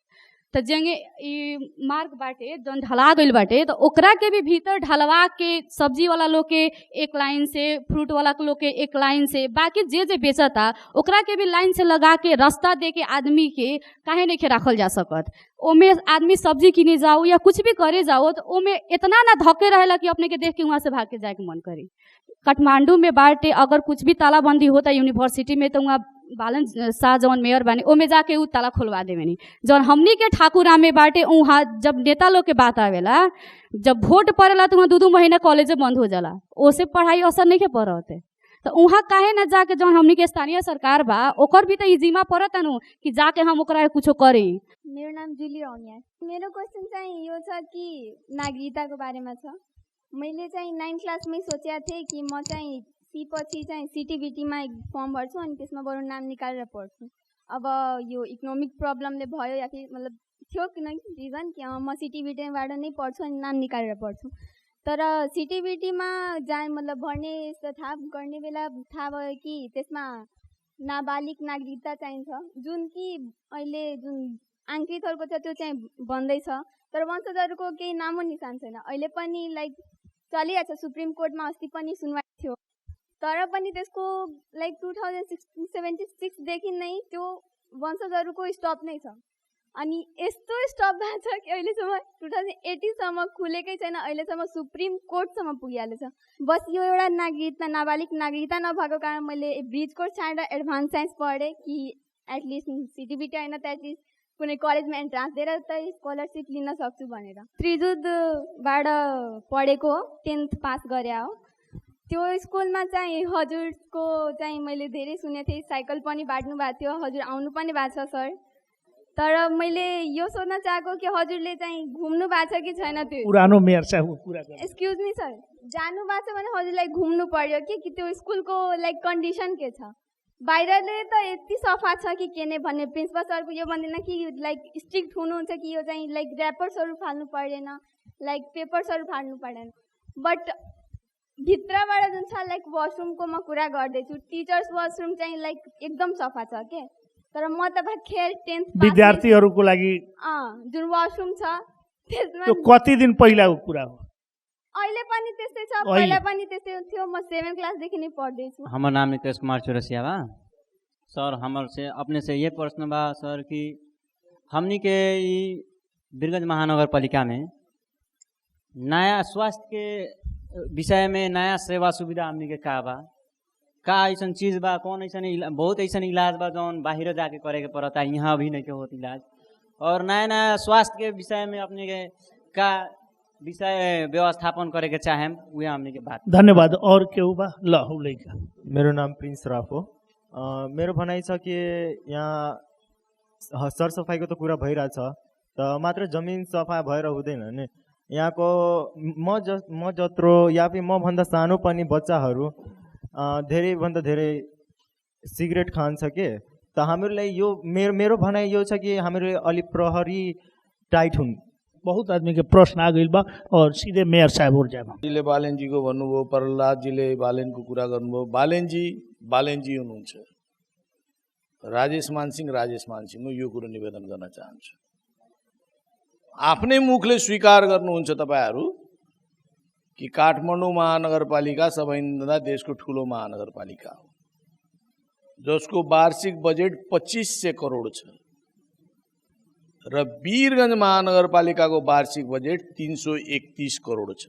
तो जेंगे ई मार्ग बाटे जौन ढला गइल बाटे तो ओकरा के भी भीतर ढलवा के सब्जी वाला लोग के एक लाइन से, फ्रूट वाला लोग के एक लाइन से, बाकी जे जे बेचता ओकरा के भी लाइन से लगा के रास्ता दे के आदमी के काहे नहीं के रखल जा सकत। ओमे आदमी सब्जी किने जाओ या कुछ भी करे जाओ तो ओमे इतना ना धके रहेला कि अपने के देख के वहाँ से भाग के जाए के मन करे। काठमांडू में बाटे अगर कुछ भी तालाबंदी होता यूनिवर्सिटी में तो वहाँ बालन शाह जौन मेयर बानी ओमे जाके उ ताला खोलवा देवेनी। जौन हमनी के ठाकुरा में बाटे वहाँ जब नेता लोग के बात आवेला, जब वोट पड़ेला तो वहाँ 2-2 महीना कॉलेज बंद हो जाला, ओसे पढ़ाई असर नहीं के पड़ते। तो वहाँ काहे ना जाके जौन हमनी के स्थानीय सरकार बा ओकर भी तो ई जिम्मा पड़त नु कि जाके हम ओकरा कुछो करी। मेरो नाम जुली रौनिया। मेरो क्वेसन चाहिँ यो छ कि नागरिकताको बारेमा छ। मैले चाहिँ 9 क्लासमै सोचेको थिएँ कि म चाहिँ पछि चाहिँ सिटिबिटीमा फर्म भर्छु अनि त्यसमा बरु नाम निकालेर पढ्छु। अब यो इकोनोमिक प्रब्लमले भयो या फिर मतलब थियो किन रिजन कि म सिटिबिटीबाट नै पढ्छु अनि नाम निकालेर पढ्छु। तर सिटिबिटीमा जाने मतलब भर्ने यस्तो थाहा गर्ने बेला थाहा भयो कि त्यसमा नाबालिग नागरिकता चाहिन्छ, जुन कि अहिले जुन आङ्कृतहरूको छ त्यो चाहिँ बन्दैछ। तर वंशजहरूको केही नामो निशान छैन। अहिले पनि लाइक चलिरहेको छ, सुप्रिम कोर्टमा अस्ति पनि सुनवाई थियो। तर पनि त्यसको लाइक 2076 नै त्यो वंशजहरूको स्टप नै छ। अनि यस्तो स्टप भएको छ कि अहिलेसम्म 2080 खुलेकै छैन, अहिलेसम्म सुप्रिम कोर्टसम्म पुगिहालेछ। बस यो एउटा नागरिकता नाबालिग नागरिकता नभएको कारण मैले ब्रिज कोर्स छाडेर एडभान्स साइन्स पढेँ कि एटलिस्ट सिटिबिटी होइन त एटलिस्ट कुनै कलेजमा एन्ट्रान्स दिएर त स्कलरसिप लिन सक्छु भनेर। त्रिजुतबाट पढेको 10th पास गरे हो। त्यो स्कुलमा चाहिँ हजुरको चाहिँ मैले धेरै सुनेको थिएँ, साइकल पनि बाँड्नु भएको थियो, हजुर आउनु पनि भएको छ सर। तर मैले यो सोध्न चाहेको कि हजुरले चाहिँ घुम्नु भएको छ कि छैन त्यो पुरानो मेयर साहबको कुरा गर्नु। एक्सक्युज मी सर, जानु भएको छ भने हजुरलाई घुम्नु पर्यो कि त्यो स्कुलको लाइक कन्डिसन के छ? बाहिरले त यति सफा छ कि के नै भन्ने, प्रिन्सिपल सरको यो भन्दैन कि लाइक स्ट्रिक्ट हुनुहुन्छ कि यो चाहिँ लाइक ऱ्यापर्सहरू फाल्नु पर्दैन, लाइक पेपर्सहरू फाल्नु पर्दैन। बट भित्रबाट जुन छ लाइक वासरुमको म कुरा गर्दैछु, टिचर्स वासरुम चाहिँ लाइक एकदम सफा छ के। तर म त खेर 10th विद्यार्थीहरूको लागि जुन वासरुम छ त्यसमा त्यो कति दिन पहिलाको कुरा हो? अहिले पनि त्यस्तै छ, पहिला पनि त्यस्तै थियो। म 7 क्लासदेखि नै पढ्दैछु। हमार नाम नितेश कुमार चौरसिया बा सर। हमार से अपने से ये प्रश्न बा सर कि हमनी के वीरगंज महानगर पालिका में नया स्वास्थ्य के विषय में नया सेवा सुविधा हमनी के का बा, का ऐसा चीज बा, कौन ऐसा बहुत ऐसा इलाज बा जौन बाहर जाके करे के पड़ता, यहाँ अभी नहीं के होता इलाज। और नया नया स्वास्थ्य के विषय में अपने के का विषय व्यवस्थापन करे के चाहे वह हमने के बात। धन्यवाद। और केहू बा? ल हो लइका। मेरो नाम प्रिंस राफ हो। मेरो भनाइ छ कि यहाँ सरसफाइको त कुरा भइरहेछ, त मात्र जमिन सफा भएर हुँदैन नि। यहाँको म जत्रो या फिर म भन्दा सानो पनि बच्चाहरू धेरैभन्दा धेरै सिगरेट खान्छ के। त हामीहरूलाई यो मेरो भनाइ यो छ कि हामीहरू अलिक प्रहरी टाइट हुन्। बहुत आदमी के प्रश्न आ गई बा और सीधे मेयर साहब और जाए। जीले बालेन जी को भन्नुभयो, प्रहलाद जीले बालेन को कुरा गर्नुभयो। बालेन जी हुनुहुन्छ। राजेश मानसिंह म यो कुरो निवेदन गर्न चाहन्छु। आफ्नै मुखले स्वीकार गर्नुहुन्छ तपाईहरु कि काठमाडौँ महानगरपालिका सबैभन्दा देशको ठुलो महानगरपालिका हो, जसको वार्षिक बजेट 2500 करोड छ र वीरगंज महानगरपालिका को वार्षिक बजेट 331 करोड छ।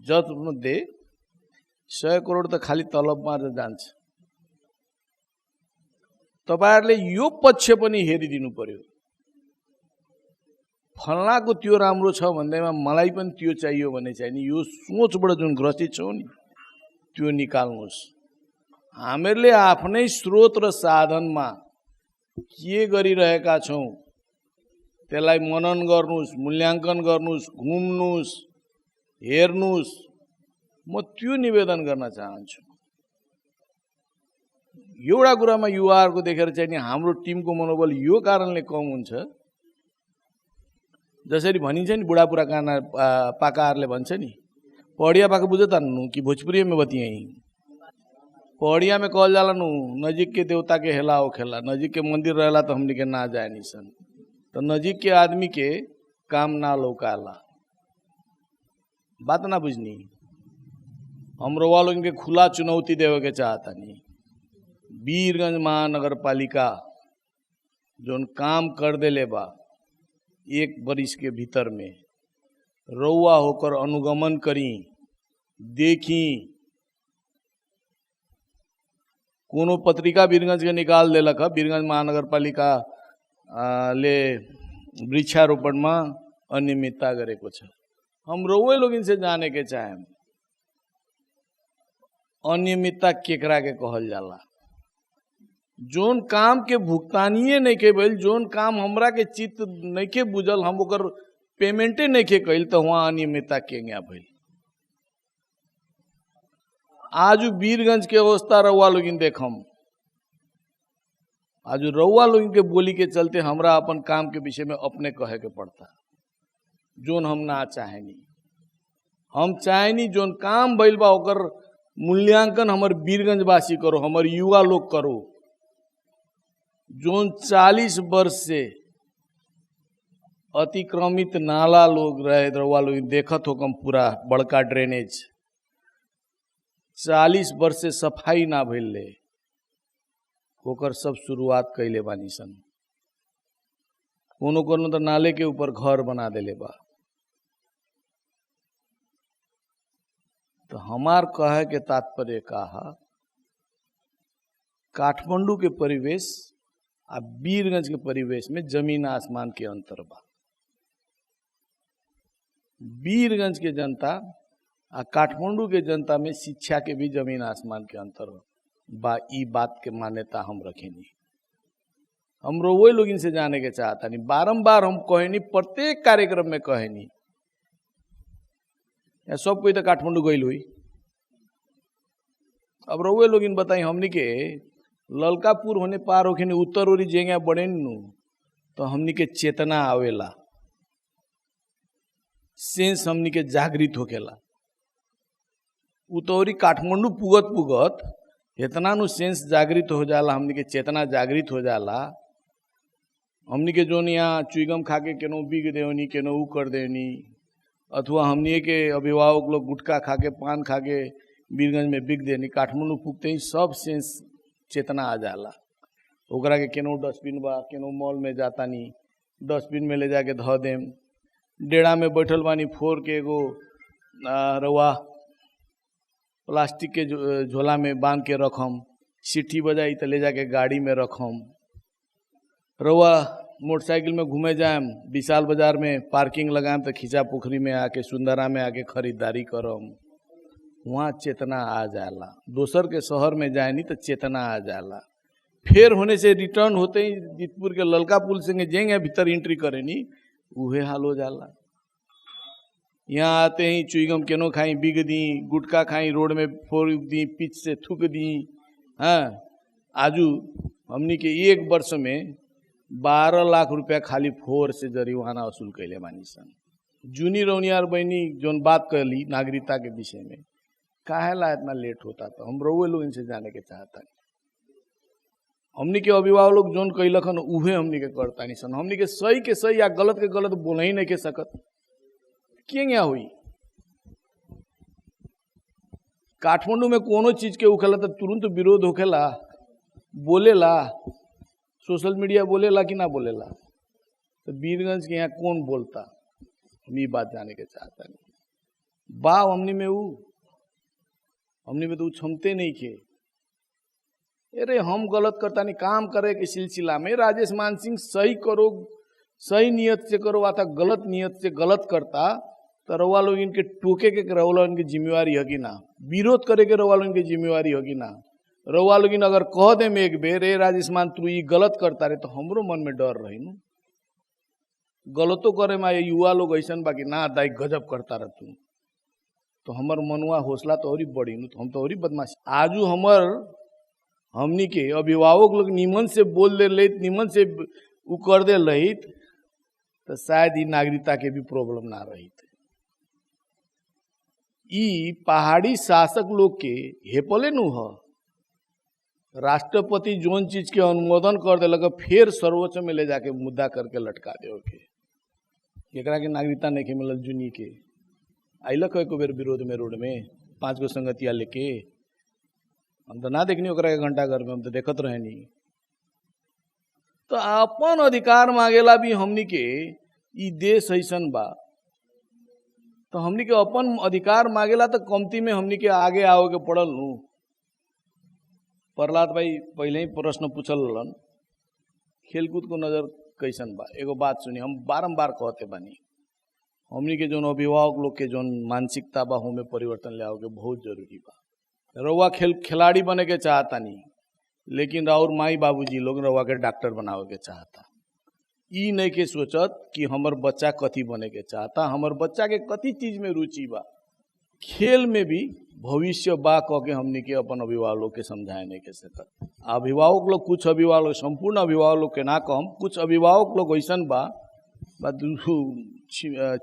जसमध्ये 100 करोड त खाली तलबमा जान्छ। तपाईहरुले यो पक्ष पनि हेरिदिनु पर्यो। फल्नाको त्यो राम्रो छ भन्दैमा मलाई पनि त्यो चाहियो भन्ने चाहिँ नि, यो सोचबाट जुन ग्रसित छौ नि त्यो निकाल्नुस्। हामीहरूले आफ्नै स्रोत र साधनमा के गरिरहेका छौं त्यसलाई मनन गर्नुस्, मूल्याङ्कन गर्नुस्, घुम्नुस्, हेर्नुस्। म त्यो निवेदन गर्न चाहन्छु। एउटा कुरामा युवाहरूको देखेर चाहिँ नि हाम्रो टिमको मनोबल यो कारणले कम हुन्छ, जसरी भनिन्छ नि बुढापुरा काना पाकाहरूले भन्छ नि, पढ़िया पाका बुझता नु कि भोजपुरी में बतियाई। पढ़िया में कहल जाला नु नजीक के देवता के हेलाओ खेला, नजीक के मंदिर रहला तो हमनी के ना जाए निसन, तो नजीक के आदमी के काम ना लौकाला। बात ना बुझनी। हमरो वालों के खुला चुनौती देवे के चाहता नहीं। वीरगंज महानगर पालिका जोन काम कर देले बा 1 वर्ष के भीतर में, रउआ होकर अनुगमन करी, देखी। कोनो पत्रिका वीरगंज के निकाल देलक, वीरगंज महानगर पालिका ले वृक्षारोपण में अनियमितता गरेको छ। हम रउए लोग इनसे जाने के चाहें। अनियमितता केकरा के कहल जाला। जोन काम के भुगतानिए नहीं के भइल, जोन काम हमरा के चित्त नहीं के बुझल, हम ओकर पेमेंटे नहीं के कइल, तो वहाँ अनियमितता केंगे भइल। आज वीरगंज के अवस्था रउआ लोगिन देखम, आज रउआ लोगिन के बोली के चलते हमरा अपन काम के विषय में अपने कहे के पड़ता, जोन हम ना चाहेनी। हम चाहेनी जोन काम भइल बा ओकर मूल्यांकन हमर वीरगंज वासी करो, हमर युवा लोग करो। जोन 40 वर्ष से अतिक्रमित नाला लोग रहे, रउआ लोग देखत हो कम पूरा बड़का ड्रेनेज 40 वर्ष से सफाई ना भइल ले, ओकर सब शुरुआत कैले बानी सन। कोनो कोनो तो नाले के ऊपर घर बना देले बा। तो हमार कहे के तात्पर्य कहा, काठमांडू के परिवेश आ वीरगंज के परिवेश में जमीन आसमान के अंतर बा। वीरगंज के जनता आ काठमांडू के जनता में शिक्षा के भी जमीन आसमान के अंतर बा। ई बात के मान्यता हम रखेनी। हम वही लोग इनसे जाने के चाहता नहीं, बारम्बार हम कहेनी, प्रत्येक कार्यक्रम में कहेनी। या सब कोई तो काठमांडू गई हुई। अब रउए लोग इन बताई, हमनी के ललकापुर होने पार होके उत्तर ओरी जेंगे बड़े नु, तो हमनी के चेतना आवेला, सेंस हमनी के जागृत होकेला। उतौरी काठमांडू पुगत पुगत इतना नु सेंस जागृत हो जाला, हमनी के चेतना जागृत हो जाला। हमनी के जोन यहाँ चुईगम खा के केनो बिग देवनी, केनो ऊ कर देवनी, अथवा हमनी के अभिभावक लोग गुटखा खा के, पान खा के वीरगंज में बिक देनी, काठमांडू पुगते ही सब सेंस चेतना आ जाला। ओकरा के केनो डस्टबिन बा, केनो मॉल में जाता नी, डस्टबिन में ले जाके धो देम। डेड़ा में बैठल बानी, फोर के एगो रवा प्लास्टिक के झोला में बांध के रखम, सीटी बजाई तो ले जाके गाड़ी में रखम। रवा मोटरसाइकिल में घूमे जाएम, विशाल बाजार में पार्किंग लगाएम, तो खिंचा पोखरी में आके, सुंदरा में आके खरीदारी करम। वहाँ चेतना आ जाला। दोसर के शहर में जाए नहीं तो चेतना आ जाला। फिर होने से रिटर्न होते ही जीतपुर के ललका पुल से जेंगे भीतर एंट्री करे नी, उहे हाल हो जाला। यहाँ आते ही चुईगम केनो खाई बिग दी, गुटखा खाई रोड में फोड़ दी, पिच से थूक दी। हाँ, आजू हमनी के एक वर्ष में 12 लाख रुपया खाली फोर से जरिमाना वसूल कैले बानी सन। जूनी रौनियार बहनी जोन बात कहली नागरिकता के विषय में, काहेला इतना लेट होता, तो हम रउए लोग इनसे जाने के चाहता नहीं। हमनी के अभिभावक लोग जोन कैलखन उहे हमनी के करता नहीं सन। हमनी के सही या गलत के गलत बोल ही नहीं के सकत, क्या हुई। काठमांडू में कोनो चीज के उखेला तो तुरंत विरोध होखेला, बोलेला, सोशल मीडिया बोलेला कि ना बोलेला। तो वीरगंज के यहाँ कौन बोलता, हम ये बात जाने के चाहता नहीं। बा हमनी में तो क्षमते नहीं खे। अरे हम गलत करता नहीं, काम करे के सिलसिला में राजेश मान सिंह सही करो, सही नियत से करो, अथा गलत नियत से गलत करता तो रउआ लोग इनके टोके के रउआ इनकी जिम्मेवारी है कि ना, विरोध करे के रउआ लोग इनकी जिम्मेवारी है कि ना। रउआ लोग अगर कह दे में एक बेर ए राजेशमान तू ये गलत करता रहे, तो हमरो मन में डर रही न। गलतो करे में युवा लोग ऐसा बाकी ना दाई गजब करता रह तू, तो हमर मनुआ हौसला तो और बढ़ी न, तो हम तो और बदमाशी। आजू हमनी के अभिभावक लोग निमन से बोल दे ले, निमन से उ कर दे रही, तो शायद ये नागरिकता के भी प्रॉब्लम ना रही। ई पहाड़ी शासक लोग के हेपले नु ह। राष्ट्रपति जोन चीज के अनुमोदन कर दिलक, फिर सर्वोच्च में ले जाके मुद्दा करके लटका दे के, एकरा के नागरिकता नहीं के मिलल। जुनी के आइलक एक बेर विरोध में रोड में 5 गो संगतिया लेके, हम तो ना देखनी ओकरा के घंटा घर में, हम तो देखत रहे नहीं। तो अपन अधिकार मांगेला भी हमनी के ई देश ऐसन बा, तो हमनी के अपन अधिकार मांगेला तो कमती में हमनी के आगे आओ के पड़ल नु। प्रहलाद भाई पहले ही प्रश्न पूछल रहन, खेलकूद को नजर कैसन बा। एगो बात सुनी, हम बारम्बार कहते बानी, हमनी के जोन अभिभावक लोग के जोन मानसिकता बा, हमें परिवर्तन ले आओ के बहुत जरूरी बा। रउआ खिलाड़ी बने के चाहता नहीं, लेकिन राउर माई बाबूजी लोग रउआ के डॉक्टर बनावे के चाहता। ई नहीं के सोचत कि हमर बच्चा कथी बने के चाहता, हमर बच्चा के कथी चीज में रुचि बा। खेल में भी भविष्य बा कह के हमने के अपन अभिभावक के समझाए नहीं के सकत। अभिभावक लोग, कुछ अभिभावक, संपूर्ण अभिभावक लोग के ना कहम, कुछ अभिभावक लोग ऐसन बा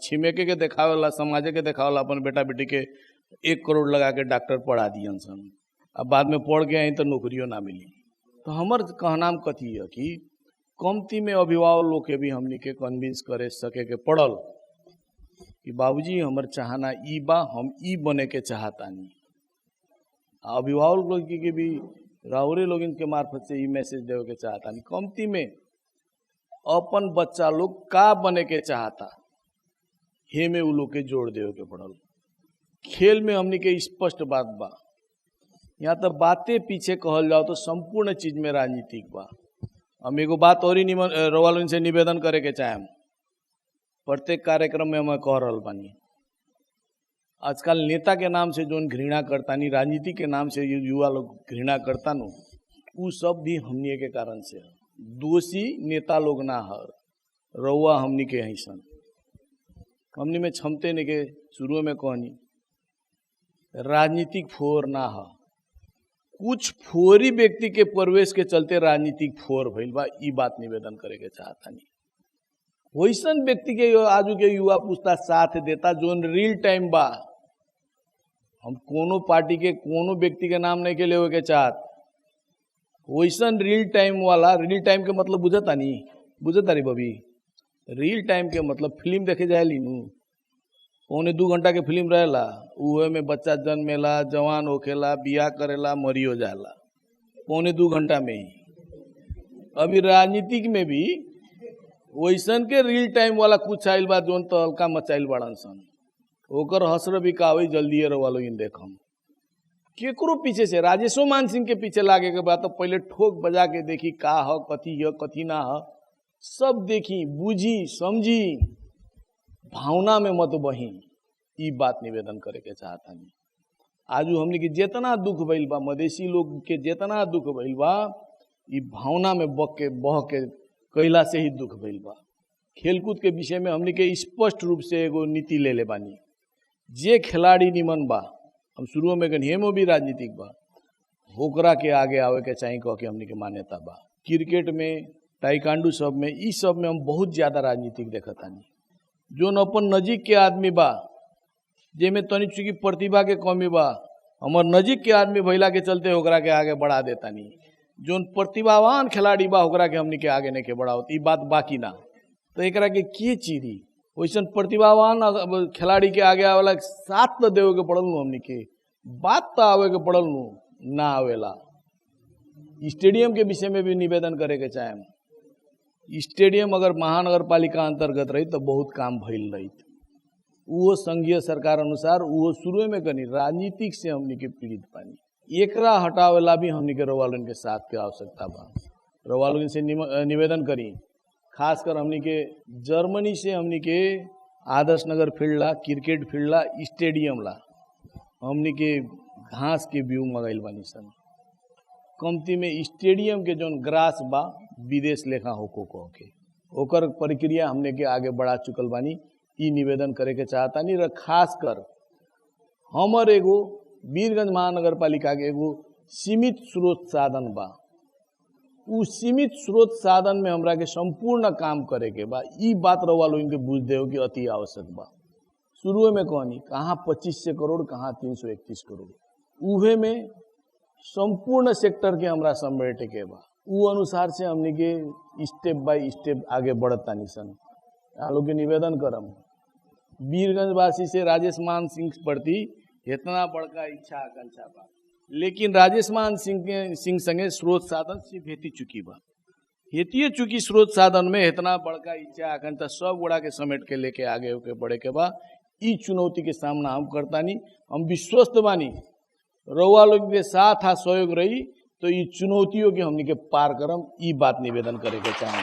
छिमेके के देखावेला, समाजे के देखावेला अपन बेटा बेटी के 1 करोड़ लगा के डॉक्टर पढ़ा दियन सन, अब बाद में पढ़ के आई तो नौकरियों ना मिली। तो हमर कहनाम कथी है कि कमती में अभिभावक लोग के भी हमनी के कन्विंस करे सके के पड़ल कि बाबूजी हमर चाहना ई बा, हम ई बने के चाहतानी। अभिभावक लोग के भी राउरे लोग इनके मार्फत से ई मैसेज देवे के चाहतानी, कमती में अपन बच्चा लोग का बने के चाहता हे में उ लोग के जोड़ देवे के पड़ल। खेल में हमनी के स्पष्ट बात बा, यहाँ तो बातें पीछे कहल जाओ तो संपूर्ण चीज में राजनीतिक बा। हम एगो बात और ही रउआ से निवेदन करे के चाहेम, प्रत्येक कार्यक्रम में हम कह रहल बानी, आजकल नेता के नाम से जो घृणा करतानी, राजनीति के नाम से युवा लोग घृणा करता नु, उ सब भी हमनी के कारण से है। दोषी नेता लोग ना है, रउआ हमनी के ऐसन हमनी में क्षमते नहीं के शुरू में कहनी राजनीतिक फोर ना है, कुछ फोरी व्यक्ति के प्रवेश के चलते राजनीतिक फोर भइल बा। ई बात निवेदन करे के चाहतानी, वैसन व्यक्ति के आजू के युवा पुस्ता साथ देता जोन रियल टाइम बा। हम कोनो पार्टी के कोनो व्यक्ति के नाम नहीं के लेवे के चाहत, वैसन रियल टाइम वाला, रियल टाइम के मतलब बुझता नहीं, बुझता रे बबी, रियल टाइम के मतलब फिल्म देखे जाए नू, 1.25 घंटा के फिल्म रहेला, उहे में बच्चा जन्मेला, जवान होखेला, बियाह करेला, मरियो जाला 1.25 घंटा में ही। अभी राजनीतिक में भी वैसन के रियल टाइम वाला कुछ आइल बा जोन तो हल्का मचाइल बाड़न सन, ओकर हसर भी कावई जल्दी रवालो इन देखम। केकरो पीछे से राजेशो मान सिंह के पीछे लागे के बाद तो पहले ठोक बजा के देखी का ह, कथी है, कथी ना है, सब देखी, बुझी, समझी, भावना में मत बही। ई बात निवेदन करे के चाहतानी। आजू हमने के जितना दुख भइल बा, मधेसी लोग के जितना दुख भइल बा, ई भावना में बह के कैला से ही दुख भइल बा। खेलकूद के विषय में हमने के स्पष्ट रूप से एगो नीति ले ले बानी, जे खिलाड़ी निमन बा, हम शुरू में कहनी हेमो भी राजनीतिक बा, ओकरा के आगे आवे के चाहिए कह के हमने के मान्यता बा। क्रिकेट में, ताइकांडू सब में, ई सब में हम बहुत ज्यादा राजनीतिक देखतानी। जोन अपन नजीक के आदमी बा, जेमे तनी चुकी प्रतिभा के कमी बा, हमर नजीक के आदमी भइला के चलते ओकरा के आगे बढ़ा देतानी। जोन प्रतिभावान खिलाड़ी बा ओकरा के हमनी के आगे नहीं के बढ़ावत, ई बात बाकी ना। तो एकरा के चीरी वैसन प्रतिभावान खिलाड़ी के आगे आवेला साथ तो देवे के पड़ल नु, हमनी के बात तो आवे के पड़ल नु, ना आवेला। स्टेडियम के विषय में भी निवेदन करे के चाहेम, स्टेडियम अगर महानगर पालिका अंतर्गत रही तो बहुत काम भइल रही। वो संघीय सरकार अनुसार वो शुरू में कनी राजनीतिक से हमनी के पीड़ित पानी, एकरा हटावेला भी हमनी के रवालन के साथ के आवश्यकता बा। रवालन से निवेदन करी, खासकर हमनी के जर्मनी से हमनी के आदर्श नगर फील्ड ला, क्रिकेट फील्ड ला, स्टेडियम ला हमनी के घास के व्यू मंगाइल बानी सन। कमती में स्टेडियम के जोन ग्रास बा विदेश लेखा होको कह के ओकर प्रक्रिया हमने के आगे बढ़ा चुकल बानी। ई निवेदन करे के चाहतानी। र खासकर हमर एगो वीरगंज महानगर पालिका के एगो सीमित स्रोत साधन बा, उ सीमित स्रोत साधन में हमरा के संपूर्ण काम करे के बा। ई बात रवा लोग इनके बुझ देव कि अति आवश्यक बा। शुरू में कहनी कहाँ 2500 करोड़, कहाँ 331 करोड़, उहे में संपूर्ण सेक्टर के हमरा समेटे के बा। उ अनुसार से हमने के स्टेप बाय स्टेप आगे बढ़ता निसन। आलोग के निवेदन करम वीरगंज वासी से राजेश मान सिंह प्रति इतना बड़का इच्छा आकांक्षा बा, लेकिन राजेश मान सिंह संगे स्रोत साधन सिर्फ हेती चुकी बा। हेतिए चुकी स्रोत साधन में इतना बड़का इच्छा आकांक्षा सब गुड़ा के समेट के लेके आगे होके बढ़े के बा। ई चुनौती के सामना हम करतानी, हम विश्वस्त बानी रउआ लोग के साथ आ सहयोग रही तो ये चुनौतियों के हमनी के पार करम। ई बात निवेदन करे के चाहें।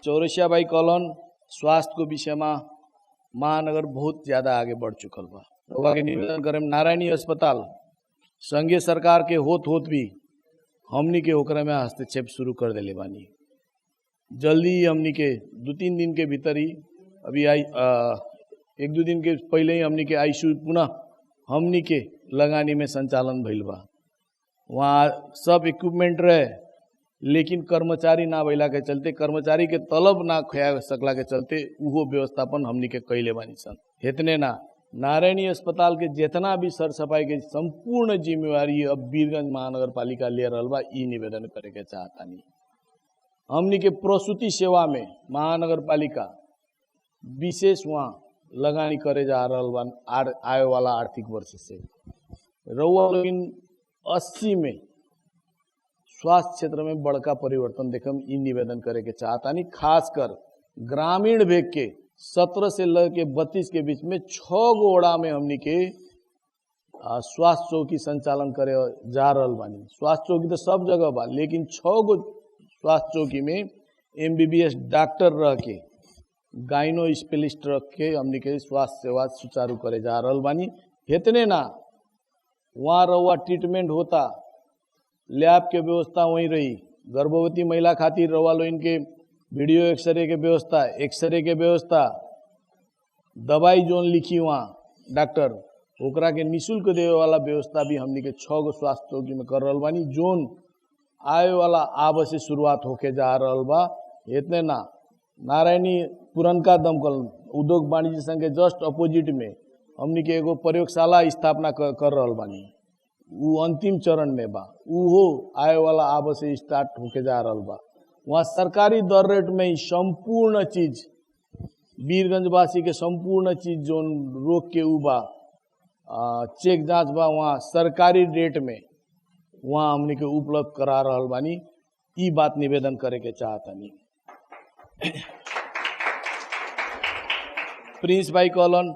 चौरसिया बाई कॉलोन स्वास्थ्य को विषय में महानगर बहुत ज्यादा आगे बढ़ चुकल बा। रउआ के निवेदन करें नारायणी अस्पताल संघीय सरकार के होत भी हमनी के ओकरा में हस्तक्षेप शुरू कर देले बानी। जल्दी ही हमनी के 2-3 दिन के भीतर ही अभी 1-2 दिन के पहले ही हमनी के आईसीयू पुनः हमनी के लगानी में संचालन भइल बा। वहाँ सब इक्विपमेंट रहे लेकिन कर्मचारी ना भइला के चलते, कर्मचारी के तलब ना खया सकला के चलते उहो व्यवस्थापन हमनी के कैले बानी सन। इतने ना, नारायणी अस्पताल के जितना भी सर सफाई के संपूर्ण जिम्मेवारी अब वीरगंज महानगर पालिका ले रहल बा, ई निवेदन करे के चाहतानी। हमनी के प्रसूति सेवा में महानगर पालिका विशेष वहाँ लगानी करे जा रहल बा। आए वाला आर्थिक वर्ष से रउआ लोगिन 80 में स्वास्थ्य क्षेत्र में बड़का परिवर्तन देखम, ई निवेदन करे के चाहतानी। खासकर ग्रामीण भेग के 17 से लेके 32 के बीच में 6 गोड़ा में हमनी के स्वास्थ्य चौकी संचालन करे जा रहल बानी। स्वास्थ्य चौकी तो सब जगह बा लेकिन 6 गो स्वास्थ्य चौकी में MBBS डॉक्टर रह के, गाइनो स्पेशलिस्ट रख के हमनी के स्वास्थ्य सेवा सुचारू करे जा रहल बानी। इतने ना, वहाँ रउआ ट्रीटमेंट होता, लैब के व्यवस्था वहीं रही। गर्भवती महिला खातिर रउआ लो इनके वीडियो एक्सरे के व्यवस्था, एक्सरे के व्यवस्था, दवाई जोन लिखी वहाँ डॉक्टर ओकरा के निःशुल्क देवे वाला व्यवस्था भी हमनी के 6 गो स्वास्थ्य चौकी में कर रहल बानी। जोन आए वाला आब से शुरुआत होके जा रहल बा। इतने ना, नारायणी पुरनका दमकल उद्योग वाणिज्य संघ के जस्ट अपोजिट में हमनी के एगो प्रयोगशाला स्थापना कर रहल बानी। वो अंतिम चरण में बा, उहो आए वाला आब से स्टार्ट होके जा रहल बा। वहाँ सरकारी दर रेट में ही संपूर्ण चीज वीरगंजवासी के संपूर्ण चीज जोन रोक के उ बा, चेक जांच बा, वहाँ सरकारी रेट में वहाँ हमनी के उपलब्ध करा रहल बानी। ई बात निवेदन करे के चाहतानी। प्रिंस भाई कहलन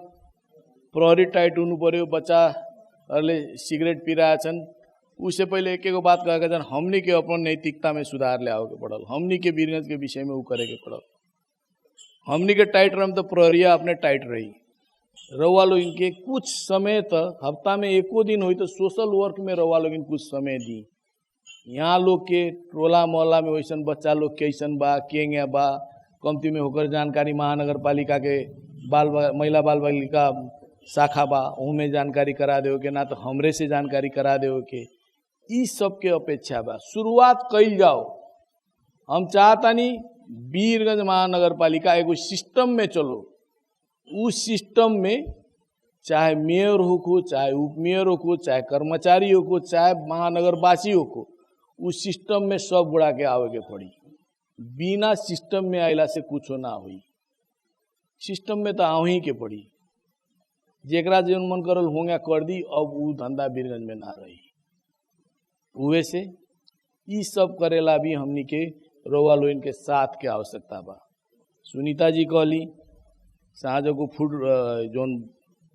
प्रहरी टाइट हुनु पर्यो, बच्चाहरूले सिगरेट पिरहेका छन्। उससे पहले एक बात कहेका छन्, हमनी के अपन नैतिकता में सुधार ल्याओ के पड़ल, हमनी के वीरगंज के विषय में उ करे के पड़ल। हमनी के टाइट रहम तो प्रहरिया अपने टाइट रही। रउआ लोग इनके कुछ समय तक, हफ्ता में 1 दिन हुई तो सोशल वर्क में रउआ लोग इन कुछ समय दी। यहाँ लोग के टोला मोहल्ला में वैसन बच्चा लोग कैसन बा, केंगे बा, कमती में होकर जानकारी महानगर पालिका के महिला बाल बालिका शाखा बा, उनमें जानकारी करा देव के, ना तो हमरे से जानकारी करा देव के। ई सब के अपेक्षा बा शुरुआत कइल जाओ। हम चाहतानी वीरगंज महानगर पालिका एगो सिस्टम में चलो। उस सिस्टम में चाहे मेयर हो को, चाहे उप मेयर हो को, चाहे कर्मचारी हो को, चाहे महानगरवासी हो को, उस सिस्टम में सब गुड़ा के आवे के पड़ी। बिना सिस्टम में आइला से कुछ ना हुई। सिस्टम में तो आव ही के पड़ी। जेकरा जौन मन करल होंगे कर दी, अब उ धंधा वीरगंज में ना रही। उहे से ई सब करेला भी हमनी के रउआ लोगन के साथ के आवश्यकता बा। सुनीता जी कहली साँझो को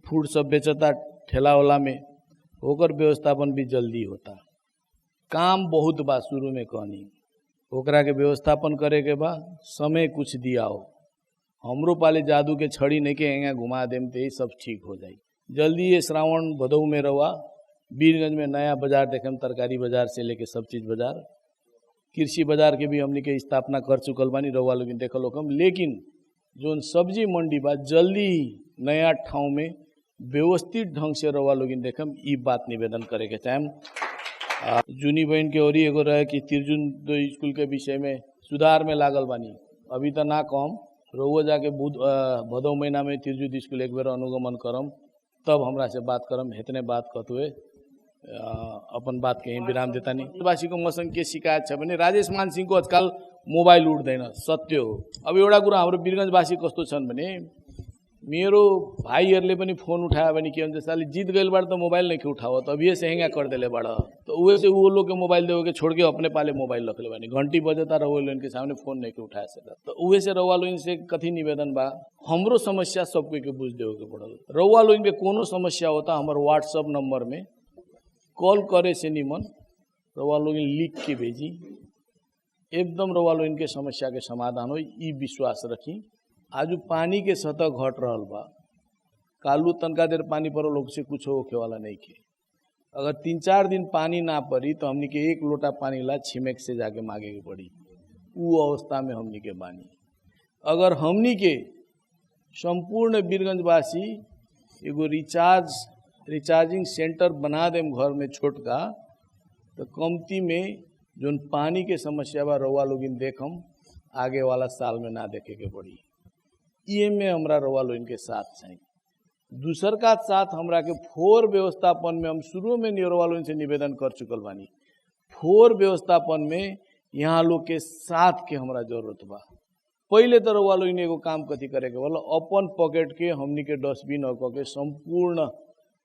फूड सब बेचता ठेला वाला में, ओकर व्यवस्थापन भी जल्दी होता। काम बहुत बा, शुरू में कहनी ओकरा के व्यवस्थापन करे के बा, समय कुछ दिया हो। हमरो पाले जादू के छड़ी नहीं के एंगा घुमा देम ते सब ठीक हो जाई। जल्दी ये श्रावण भदौ में रवा वीरगंज में नया बाजार देखेम, तरकारी बाजार से लेके सब चीज बाजार, कृषि बाजार के भी हमने के स्थापना कर चुकल बानी, रउआ लोग देखल होकम। लेकिन जोन सब्जी मंडी बा जल्दी ही नया ठाव में व्यवस्थित ढंग से रउआ लोग देखम, ई बात निवेदन करे के चाहेम। जूनी बहन के और एगो रहे कि तिरजुन स्कूल के विषय में सुधार में लागल बानी, अभी तो ना कम, रउआ जाके भदौ महीना में तिरजुन स्कूल एक बेर अनुगमन करम, तब हमरा से बात करम। इतने बात कहते अपन बात के विराम देता नहीं। वासी को मसँग के शिकायत है भने राजेश मान सिंह को आजकल मोबाइल उठ्दैन, सत्य हो। अब एउटा कुरा हाम्रो वीरगंजवासी कस्तो छन् भने मेरो भाइहरूले पनि फोन उठायो भने के हुन्छ, साले जीत गइलबाट त मोबाइल नहीं उठाओ, तो अभी से हेंगा कर देले बड़ा, तो उहे से वो लोग के मोबाइल देवे के छोड़ के अपने पाले मोबाइल रख ले बानी, घंटी बजता रहो लोगन के सामने फोन नहीं उठा सकता। तो उहे से रउआ लोगन से कथी निवेदन बा, हमरो समस्या सबको के बुझ देवे के पड़ल। रउआ लोगन के कोनो समस्या होता हमारे व्हाट्सएप नंबर में कॉल करे से निमन रउआ लोगन लिख के भेजी, एकदम रउआ लोगन के समस्या के समाधान हो, ई विश्वास रखी। आज पानी के सतह घट रहल बा, कालू तनका देर पानी पड़ो लोग से कुछ होके वाला नहीं के। अगर 3-4 दिन पानी ना पड़ी तो हमनी के 1 लोटा पानी ला छिमेक से जाके मांगे के पड़ी। वो अवस्था में हमनी के बानी। अगर हमनी के संपूर्ण बीरगंजवासी एगो रिचार्जिंग सेंटर बना देम घर में छोटका, तो कमती में जोन पानी के समस्या बा रउआ लोगिन देखम आगे वाला साल में ना देखे के पड़ी। ये में हमरा रउआ लोगिन के साथ चाहिए। दूसर का साथ हमरा के फोर व्यवस्थापन में हम शुरू में रउआ लोगिन से निवेदन कर चुकल बानी। फोर व्यवस्थापन में यहाँ लोग के साथ के हमरा जरूरत बा। पहले तो रउआ लोगिन एगो काम कथी करे के बोला, अपन पॉकेट के हमनी के डस्टबिन और के संपूर्ण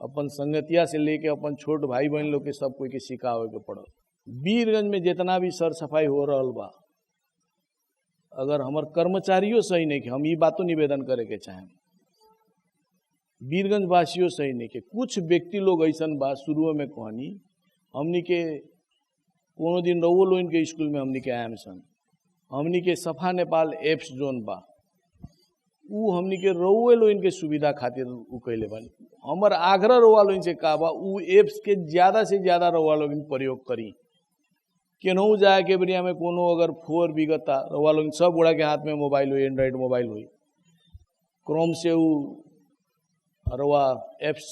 अपन संगतिया से लेके अपन छोट भाई बहन लोग के सब कोई के सिखावे के पड़ल। बीरगंज में जितना भी सर सफाई हो रहा बा, अगर हमार कर्मचारियों सही नहीं के, हम ये बातों निवेदन करे के चाहें, बीरगंज वासियों सही नहीं के, कुछ व्यक्ति लोग ऐसा बा शुरू में कहनी हमनी के कोनो दिन रउआ लोगन के स्कूल में हमनी के आयम सन, हमनी के सफा नेपाल एप्स जोन बा उ हमनी के रउआ लोगन के सुविधा खातिर उ कैले बानी। हमर आग्रह रउआ लोगन से का बा, उ एप्स के ज़्यादा से ज़्यादा रउआ लोगन प्रयोग करी। केनहू जाए के बेरिया में कोनो अगर फोर बिगता, रउआ लोगन सब गोड़ा के हाथ में मोबाइल हुई, एंड्रॉइड मोबाइल हुई, क्रोम से उ रउआ एप्स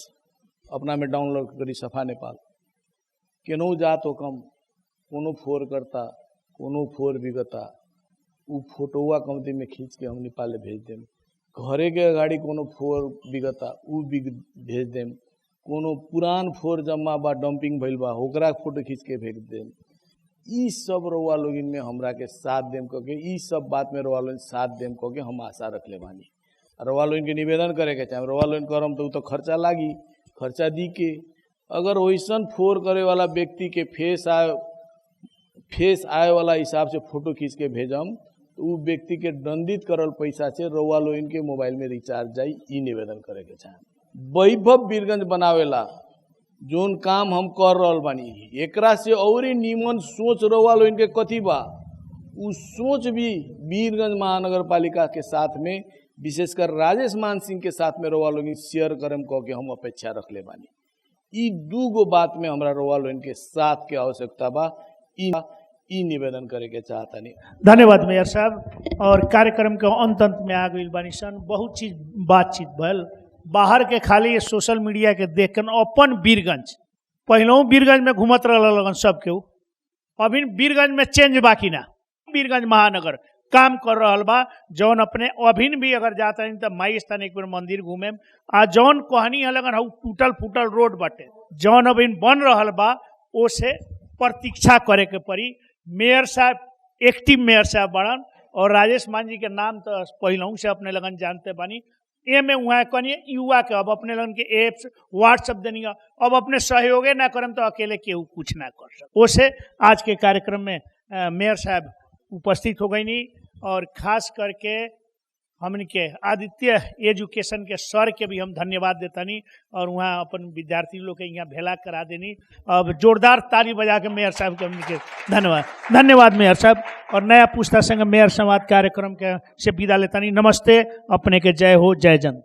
अपना में डाउनलोड करी सफा नेपाल। केनहू जात हो कम कोनो फोर करता, कोनो फोर बिगता, उ फोटोआ कमती में खींच के हम नेपाल भेज देम। घरे के अगाड़ी कोनो फोर बिगता उ भेज देम। कोनो पुरान फोर जमा बा डंपिंग भइल बा ओकरा फोटो खींच के भेज देम। ई सब रउआ लोगिन में हमरा के साथ देम कह के, ई सब बात में रउआ लोगिन साथ देम कह के हम आशा रखले बानी। रउआ लोगिन के निवेदन करे के चाहे, रउआ लोगिन करम तो खर्चा लागी, खर्चा दी के अगर वैसन फोर करे वाला व्यक्ति के फेस आए वाला हिसाब से फोटो खींच के भेजम तो उ व्यक्ति के दंडित करल पैसा से रउआ लोगिन के मोबाइल में रिचार्ज जाई। ई निवेदन करे के चाहे। वैभव बीरगंज बनावेला जोन काम हम कर रहल बानी, एकरा से और ही नीमन सोच रउआ लोगन के कथी बा, उ सोच भी बीरगंज महानगर पालिका के साथ में विशेषकर राजेश मान सिंह के साथ में रउआ लोगन शेयर करम कह के हम अपेक्षा रखले बानी। ई दूगो बात में हमरा रउआ लोगन के साथ के आवश्यकता बा। ई निवेदन करे के चाहता नहीं। धन्यवाद मेयर साहब। और कार्यक्रम के अंत में आ गई बानी सन, बहुत चीज बातचीत भल। बाहर के खाली ये सोशल मीडिया के देख कर अपन बीरगंज पहलों बीरगंज में घूमत रहन सब केहू, अभी बीरगंज में चेंज बाकी ना। बीरगंज महानगर काम कर रहल बा, जौन अपने अभिन भी अगर जाता नहीं तो माई स्थान एक बार मंदिर घूमे आ जौन कहनी है लगन टूटल फूटल रोड बाटे जौन अभिन बन रहल बा ओसे प्रतीक्षा करे के पड़ी। मेयर साहब एक्टिव मेयर साहब बड़न और राजेश मान जी के नाम तो पहलों से अपने लगन जानते बानी। ए में वहाँ कनिए युवा के अब अपने लगन के एप्स व्हाट्सअप देनी, अब अपने सहयोगे ना करम तो अकेले केहू कुछ ना कर सके। ओसे आज के कार्यक्रम में मेयर साहब उपस्थित हो गई नहीं और खास करके हमन के आदित्य एजुकेशन के सर के भी हम धन्यवाद देतानी और वहाँ अपन विद्यार्थी लोग के यहाँ भेला करा देनी। अब जोरदार ताली बजा के मेयर साहब के हमन के धन्यवाद मेयर साहब। और नया पुस्ता संघ मेयर संवाद कार्यक्रम के से विदा लेतानी। नमस्ते, अपने के जय हो, जय जन।